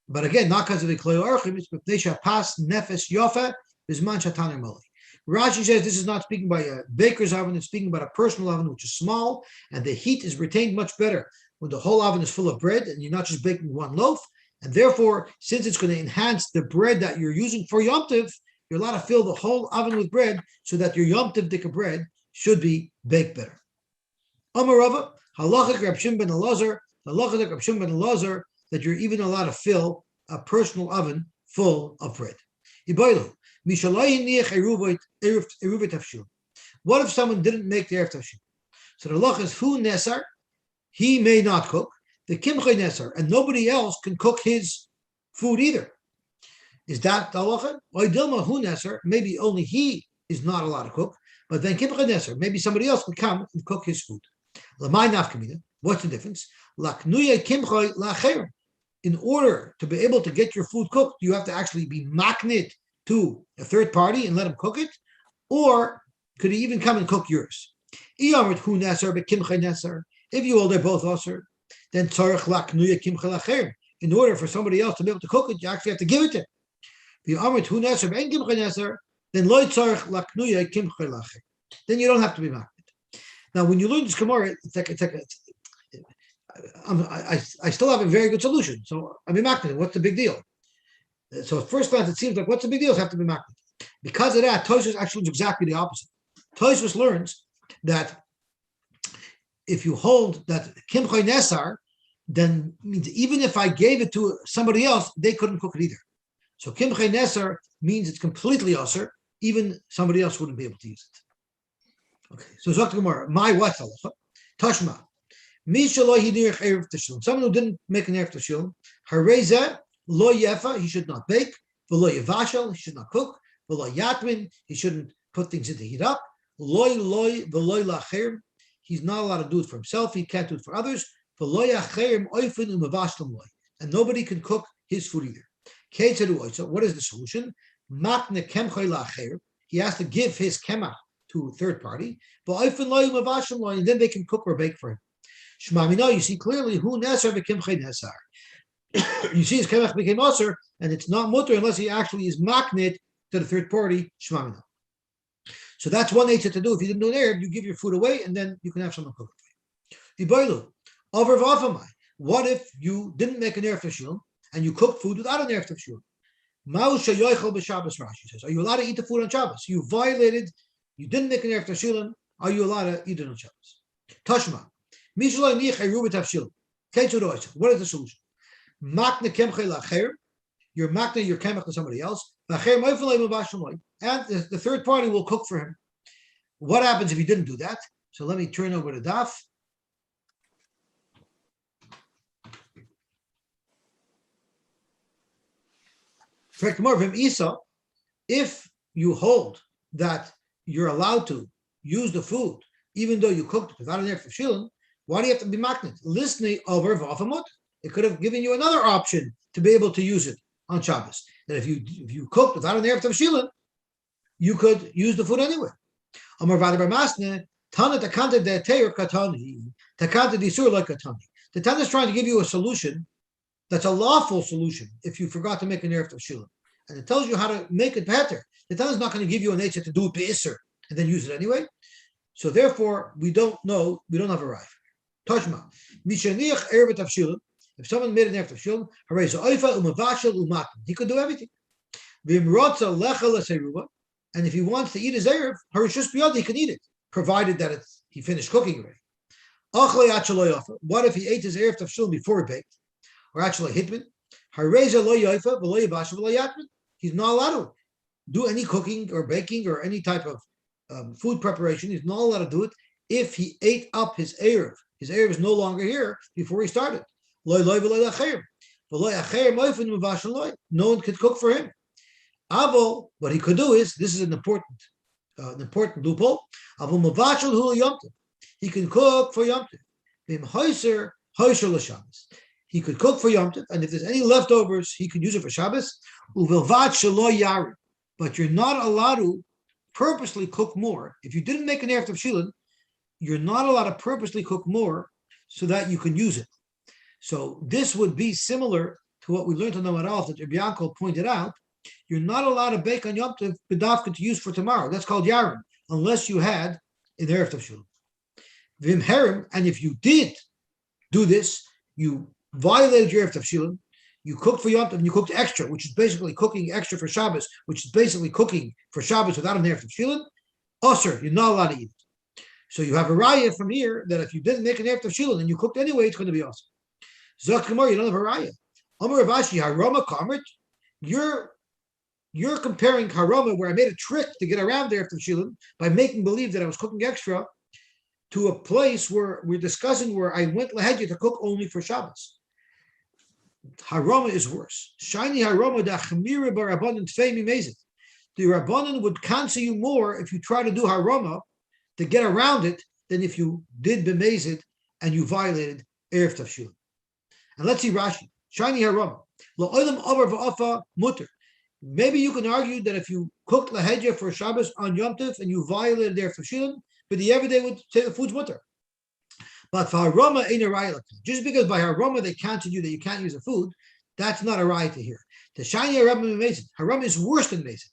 but again, not because of the Klei Archim, it's B'pnei Pas Nefesh Yofa Bizman Shataner Moli. Rashi says this is not speaking by a baker's oven, it's speaking about a personal oven which is small, and the heat is retained much better when the whole oven is full of bread and you're not just baking one loaf. And therefore, since it's going to enhance the bread that you're using for Yom Tov, you're allowed to fill the whole oven with bread so that your Yom Tov dika bread should be baked better. Amar Rava, halachic Reb Shimon ben Elazar, halachic Reb Shimon ben Elazar, that you're even allowed to fill a personal oven full of bread. Iboilu, what if someone didn't make the Erev Tavshilin? So the halacha is who nesar, he may not cook. The kimchei nesar, and nobody else can cook his food either. Is that the halacha? Or Dilma Hu Neser, maybe only he is not allowed to cook, but then Kimcha Neser, maybe somebody else could come and cook his food. Lamai Nafkamina, what's the difference? Laknuya Kimcha Lacher. In order to be able to get your food cooked, you have to actually be maknit to a third party and let him cook it, or could he even come and cook yours? If you hold they're both usher, then in order for somebody else to be able to cook it, you actually have to give it to him. Then you don't have to be maknit. Now, when you learn this Gemara, I still have a very good solution. So I mean, maknit. What's the big deal? So at first glance, it seems like what's the big deal? Have to be maknit. Because of that, Tosfos actually does exactly the opposite. Tosfos learns that if you hold that kimchoy nesar, then means even if I gave it to somebody else, they couldn't cook it either. So kimchoy nesar means it's completely usher, even somebody else wouldn't be able to use it. Okay, so Zok Gemara, my what halacha? Tashma. Someone who didn't make an erev tashilum, hareza lo yefa, he should not bake. V'lo yevashel, he should not cook. V'lo yatmin, he shouldn't put things in to heat up. Loy v'loy lacher, he's not allowed to do it for himself. He can't do it for others. V'lo yacher oifen umavashlam loy, and nobody can cook his food either. So what is the solution? Makne kemchoy lacher, he has to give his kemach to a third party. V'oifen loy umavashlam loy, and then they can cook or bake for him. Shmamino, you see clearly who nesar v'kimchoy nesar. You see his kemach became usher, and it's not mutter unless he actually is maknit to the third party. Shmamino. So that's one nature to do. If you didn't do an Arab, you give your food away, and then you can have someone cook it for you. What if you didn't make an Erev Tashilum and you cooked food without an Erev Tashilum? Rashi says, are you allowed to eat the food on Shabbos? You violated, you didn't make an Erev Tashilum, are you allowed to eat it on Shabbos? Tashma. What is the solution? You're makna your kemach to somebody else, and the third party will cook for him. What happens if he didn't do that? So let me turn over the daf. If you hold that you're allowed to use the food, even though you cooked it without an erev tashilum, why do you have to be maknit? Listening over v'afamot. It could have given you another option to be able to use it on Shabbos. That if you cooked without an erev tashilum, you could use the food anyway. Amar v'adar masne tana takanta de'teir katani takanta disur like katani. The Tana is trying to give you a solution that's a lawful solution if you forgot to make an erev tashilum, and it tells you how to make it better. The Tana is not going to give you a nature to do it be'isr and then use it anyway. So therefore, we don't have a right. Tashma mishaniach erev tashilum. If someone made an erev tashilum, he could do everything. And if he wants to eat his erev, he can eat it, provided that he finished cooking already. What if he ate his erev tashilum before he baked, or actually hitman? He's not allowed to do any cooking or baking or any type of food preparation. He's not allowed to do it if he ate up his erev. His erev is no longer here before he started. No one could cook for him. Avo, what he could do is, this is an important loophole. He can cook for Yom Tov. He could cook for Yom Tov, and if there's any leftovers, he could use it for Shabbos. But you're not allowed to purposely cook more. If you didn't make an erev tashilum, you're not allowed to purposely cook more so that you can use it. So this would be similar to what we learned on Amar Aleph that Rabbi Yaakov pointed out. You're not allowed to bake on Yom Tov b'dafka to use for tomorrow. That's called yarim, unless you had an erev tashilum. Vim herem, and if you did do this, you violated your erev tashilum. You cooked for Yom Tov and you cooked extra, which is basically cooking extra for Shabbos, which is basically cooking for Shabbos without an erev tashilum. Osir, you're not allowed to eat it. So you have a raya from here that if you didn't make an erev tashilum and you cooked anyway, it's going to be awesome. Zok Gemara, you don't have a raya. Amar Ravashi, harama kamrit. You're comparing harama, where I made a trick to get around there after tashilum by making believe that I was cooking extra, to a place where we're discussing where I went lahedya to cook only for Shabbos. Haroma is worse. Shiny haroma da chamira barabanan tfei mimezit. The rabbanan would cancel you more if you try to do haroma to get around it than if you did bemezit and you violated erev tafshilin. And let's see Rashi. Shiny haroma. La'olam avar va'afa mutter. Maybe you can argue that if you cooked lahedya for Shabbos on Yom Tov and you violated erev tafshilin, but the everyday would say the food's mutter. But for haroma ain't a raya. Just because by haroma they canceled you that you can't use the food, that's not a raya to hear. The shiny haroma is worse than mezid.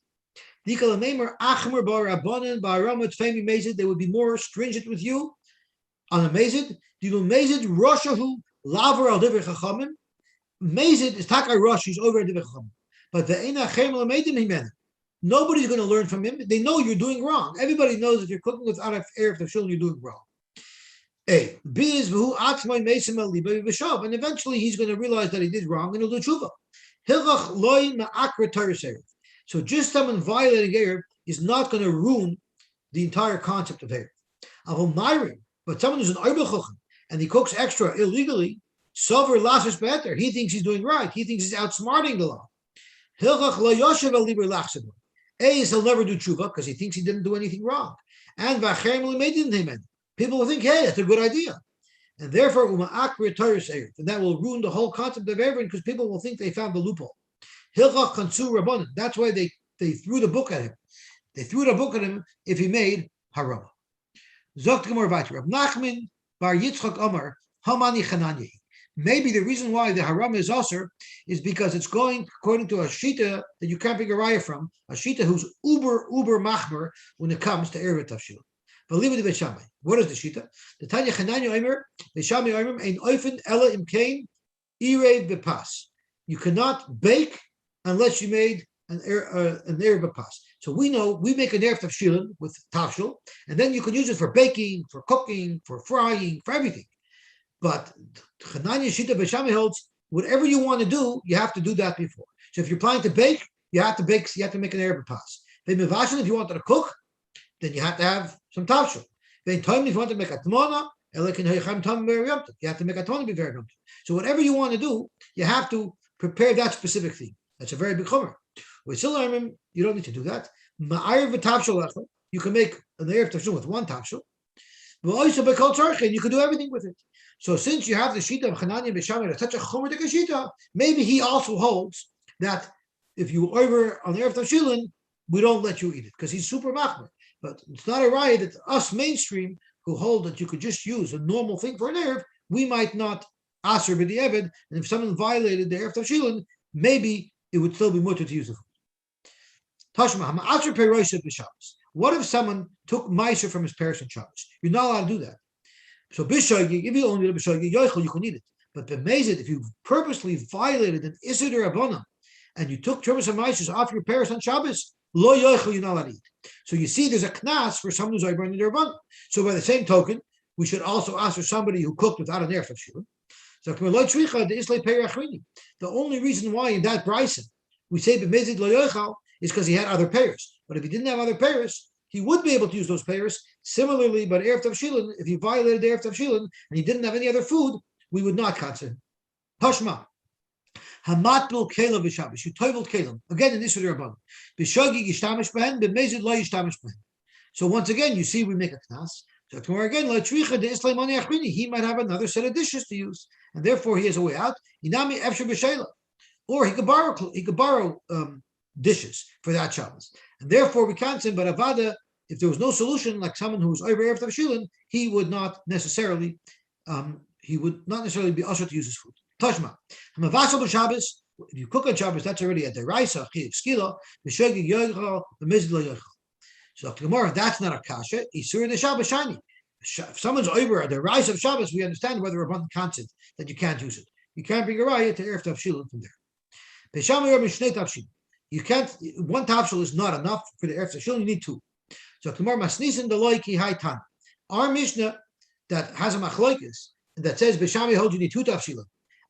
They would be more stringent with you on a mezid. Mezid is taka rosh, he's over divrei chachamim. But nobody's going to learn from him. They know you're doing wrong. Everybody knows if you're cooking without an erev tafshilin, you're doing wrong. A. B is and eventually he's going to realize that he did wrong and he'll do tshuva. So just someone violating erev is not going to ruin the entire concept of erev. But someone who's an arbechochem and he cooks extra illegally, sover lashes better. He thinks he's doing right. He thinks he's outsmarting the law. A is he'll never do tshuva because he thinks he didn't do anything wrong. And people will think, hey, that's a good idea. And therefore, and that will ruin the whole concept of erev because people will think they found the loophole. That's why they threw the book at him. They threw the book at him if he made harama. Maybe the reason why the harama is usher is because it's going according to a shita that you can't pick a raya from, a shita who's uber machmer when it comes to erev tafshilin. Believe it, Beishamai. What is the shita? The Tanya Chananya Omer, Beishamai Omer, ein oifen ela im kain irev bepas. You cannot bake unless you made an erev bepas. So we know we make an erev tafshilin with tafshil, and then you can use it for baking, for cooking, for frying, for everything. But Chananya Shita Beishamai holds whatever you want to do, you have to do that before. So if you're planning to bake, you have to make an erev bepas. If you wanted to cook, then you have to have some tafshil. If you want to make a tmona, you have to make a tmona be very yomtiv. So whatever you want to do, you have to prepare that specific thing. That's a very big chomer. With silarim, you don't need to do that. You can make an erev tafshil with one tafshil. And you can do everything with it. So since you have the shita of Chananya Beishamai, that's such a chomer shita, maybe he also holds that if you over on the erev tafshilin, we don't let you eat it because he's super machmer. But it's not a riot that us mainstream who hold that you could just use a normal thing for an erev, we might not aser b'di'eved, and if someone violated the erev tafshilin, maybe it would still be mutter to use the food. Tashma ha'ma'aser peroiseh b'Shabbos. What if someone took meiser from his parents on Shabbos? You're not allowed to do that. So b'shogeg, if you only do b'shogeg yoichel, you can eat it. But b'mezid, if you purposely violated an iser derabbanan and you took trumas and meisers off your parents on Shabbos, lo yoichel, you're not allowed to eat. So you see, there's a knas for someone who's burning their bun. So by the same token, we should also ask for somebody who cooked without an erev tafshilin. So the only reason why in that brisa we say b'mezid lo yoichel is because he had other payers. But if he didn't have other payers, he would be able to use those payers. Similarly, but erev tafshilin, if he violated erev tafshilin and he didn't have any other food, we would not consider him. Tashma. Hamatbel kelim b'Shabbos. You toivel kelim again in this with Rabban. B'shogig yishtamish behen, b'mezid lo yishtamish behen. So once again, you see, we make a knas. So tomorrow again, he might have another set of dishes to use, and therefore he has a way out. Inami efshar b'shayla, or he could borrow dishes for that Shabbos, and therefore we can't say. But avada, if there was no solution, like someone who was over erev tafshilin, he would not necessarily be usher to use his food. Tashma. If you cook on Shabbos, that's already a deraisa, chiv skila, b'shogig yoichel, b'mezid lo yoichel. So the Gemara, that's not a kasha. Isur the Shabbos shiny. If someone's over the rise of Shabbos, we understand whether Rabban consent that you can't use it. You can't bring a raya to erev tafshilin from there. You can't. One tafshil is not enough for the erev tafshilin. You need two. So Gemara masnisin the loiki haitan. Our Mishnah that has a machlokes that says Beishami holds you need two tafshilin,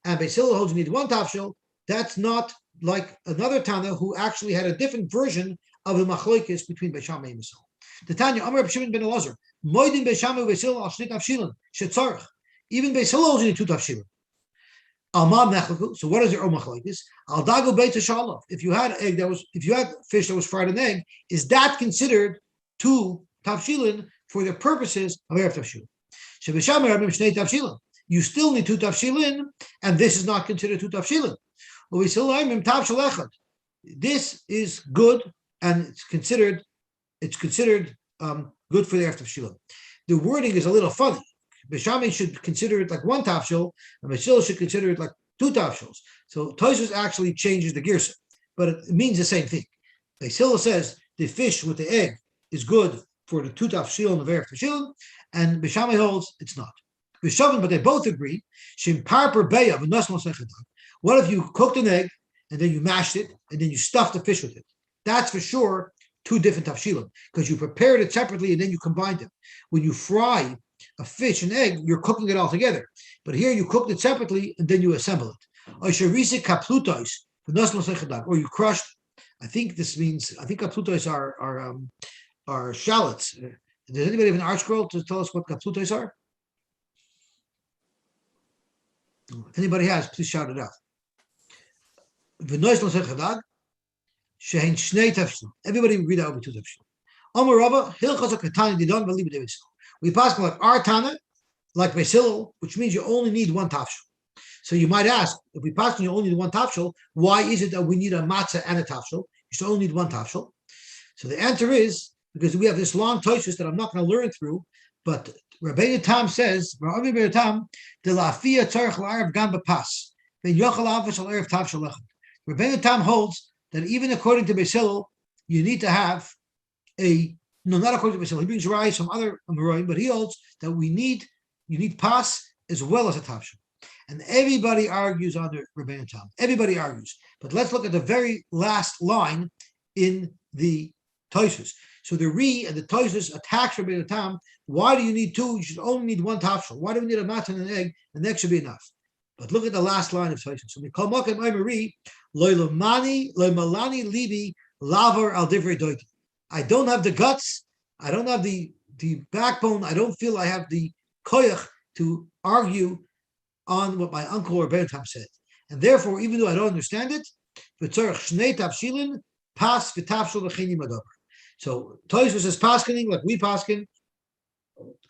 and Beis Hillel holds you need one tafshil. That's not like another Tana who actually had a different version of the machlokes between Beis Shammai and Beis Hillel. The Tanya Amar Shimon ben Elazar, Moedin Beis Shammai Beis Hillel al Shnei Tafshilin shetzarich. Even Beis Hillel holds you need two tafshilin. Alma mechleku. So what is your omachlekes? Al dago beitzah shalav. If you had fish that was fried in egg, is that considered two tafshilin for the purposes of erev tafshilin? Shebisham rabim shnei tafshilin. You still need two tafshilin, and this is not considered two tafshilin. This is good, and it's considered good for the erev tafshilin. The wording is a little funny. Bishami should consider it like one tafshil, and Bashil should consider it like two tafshils. So Tosfos actually changes the girsa, but it means the same thing. Bashil says the fish with the egg is good for the two tafshil and the erev tafshilin, and Bishami holds it's not. Bishavim, but they both agree. What if you cooked an egg and then you mashed it and then you stuffed the fish with it? That's for sure two different tafshilim because you prepared it separately and then you combined them. When you fry a fish and egg, you're cooking it all together. But here you cooked it separately and then you assemble it. Or you crushed. I think kaplutois are shallots. Does anybody have an art scroll to tell us what kaplutois are? If anybody has, please shout it out. Everybody read that over two tafshil. We pass like our Tana, like Basil, which means you only need one tafshil. So you might ask, if we pass you only need one tafshil, why is it that we need a matzah and a tafshil? You should only need one tafshil. So the answer is because we have this long Tosfos that I'm not going to learn through, but Rabbeinu Tam says, Rabbeinu Tam holds that even according to Basil, you need to have not according to Basil. He brings Rai from other Amoraim, but he holds that you need pas as well as a tafshil. And everybody argues under Rabbeinu Tam. Everybody argues. But let's look at the very last line in the Tosfos. So the Re and the Tosfos attacks Rabbeinu Tam. Why do you need two? You should only need one tafshil. Why do we need a matzah and an egg? And that should be enough. But look at the last line of Tosfos. So we call Makom Oimeri Loilamani Loimalani Libi Lavar Al Divrei Doiti. I don't have the guts. I don't have the backbone. I don't feel I have the koyach to argue on what my uncle or Rabbeinu Tam said. And therefore, even though I don't understand it, v'tzorich shnei tafshilin pas v'tafshil v'chini madaber. So Tosfos is paskening like we pasken.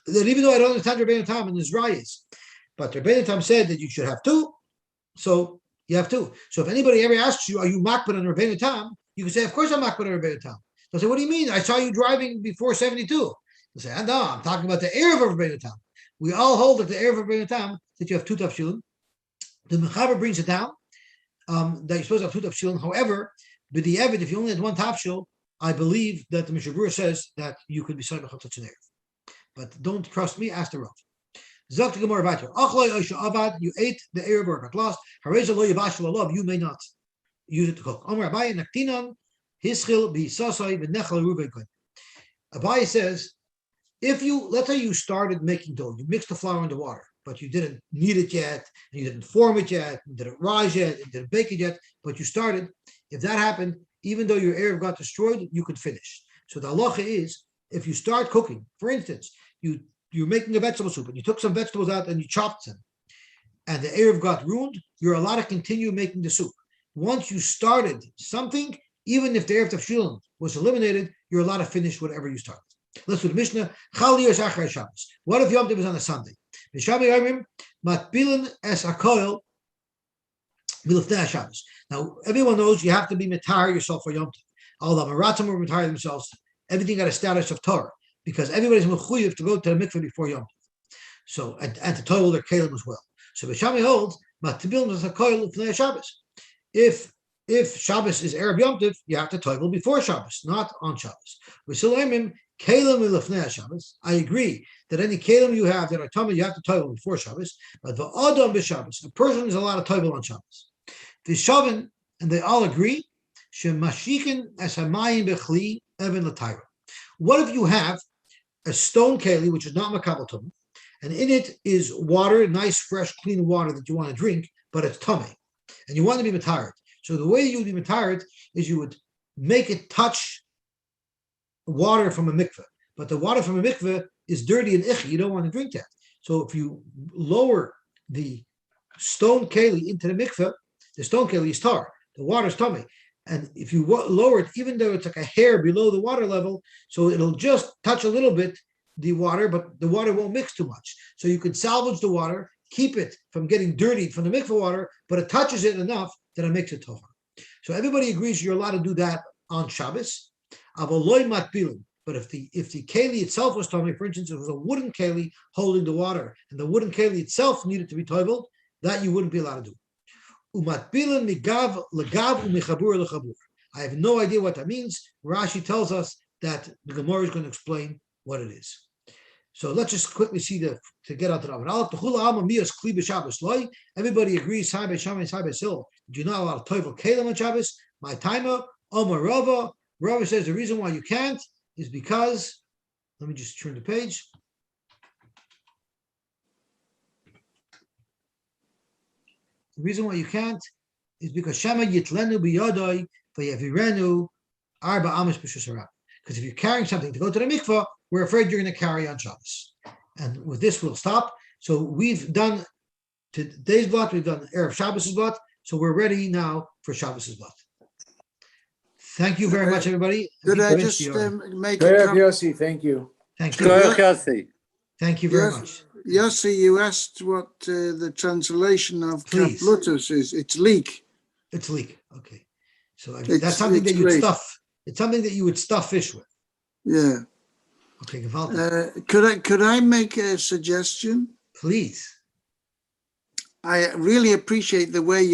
That even though I don't understand Rabbeinu Tam and his rayas, but Rabbeinu Tam said that you should have two, so you have two. So if anybody ever asks you, are you makbid on Rabbeinu Tam? You can say, of course I'm makbid on Rabbeinu Tam. They'll say, what do you mean? I saw you driving before 72. They'll say, no, I'm talking about the Erev of Rabbeinu Tam. We all hold that the Erev of Rabbeinu Tam that you have two tafshilin. The Mechaber brings it down that you're supposed to have two tafshilin. However, with the Evid, if you only had one tafshil, I believe that the Mishnah Berurah says that you could be Saimach of such an Erev. But don't trust me, ask the Rav. Zok to Gemara Vater. Achloi Oisha Avad, you ate the Erev or got lost. Hareza lo yavashel alav, you may not use it to cook. Amar Abaye Naktinan, Hischil be Sasai v'nechal Ruvekoy. Abaye says, let's say you started making dough, you mixed the flour in the water, but you didn't knead it yet, and you didn't form it yet, you didn't rise yet, you didn't bake it yet, but you started. If that happened, even though your Erev got destroyed, you could finish. So the halacha is, if you start cooking, for instance, you're making a vegetable soup and you took some vegetables out and you chopped them and the Erev got ruined, you're allowed to continue making the soup. Once you started something, even if the Erev Tafshilin was eliminated, you're allowed to finish whatever you started. Let's do the Mishnah. What if Yom Tov is on a Sunday? Now, everyone knows you have to be mitahar yourself for Yom Tov. All the Maratzim were mitahar themselves. Everything got a status of Torah because everybody's mechuyev to go to the mikveh before Yom Tov. So, and to toil their kalim as well. So, Bishami holds matbilin as a koil l'fnei Shabbos. If Shabbos is Erev Yom Tov, you have to toil before Shabbos, not on Shabbos. Kalim l'fnei Shabbos. I agree that any kalim you have that are tummy, you have to toil before Shabbos. But the adam b'Shabbos, a person is allowed to toil on Shabbos. The Shavin, and they all agree, shemashikin as hamayim bechli even l'tayra. What if you have a stone keli, which is not makabel tummy, and in it is water, nice, fresh, clean water that you want to drink, but it's tummy, and you want to be matarid. So the way you would be matarid is you would make it touch water from a mikveh, but the water from a mikveh is dirty and ichi. You don't want to drink that. So if you lower the stone keli into the mikveh, the stone keli is tar. The water's tummy. And if you lower it, even though it's like a hair below the water level, so it'll just touch a little bit the water, but the water won't mix too much. So you can salvage the water, keep it from getting dirtied from the mikveh water, but it touches it enough that it makes it tahor. So everybody agrees you're allowed to do that on Shabbos. But if the keli itself was tummy, for instance, it was a wooden keli holding the water, and the wooden keli itself needed to be toiveled, that you wouldn't be allowed to do. I have no idea what that means. Rashi tells us that the Gemara is going to explain what it is. So let's just quickly see to get out to the everybody agrees, you're not allowed to toivel kelim on Shabbos. My timer, Omar Rava. Rava says the reason why you can't is because, let me just turn the page. The reason why you can't is because Shema Yitlenu biyadai vayavirenu arba amish b'shusharab. Because if you're carrying something to go to the mikvah, we're afraid you're going to carry on Shabbos. And with this, we'll stop. So we've done today's blot, we've done Erev Shabbos' blot, so we're ready now for Shabbos' blot. Thank you very much, everybody. Could I Vince, just you're- make Go a ahead, comment? Yossi, thank you. Thank you. Go ahead, Yossi. Thank you very Yes. much. Yossi, you asked what the translation of Please. kaplutus is. It's leak. It's leak. Okay. So It's- that's something that it's you would great. stuff. It's something that you would stuff fish with. Yeah. Okay, gewaltig. Could I make a suggestion? Please. I really appreciate the way you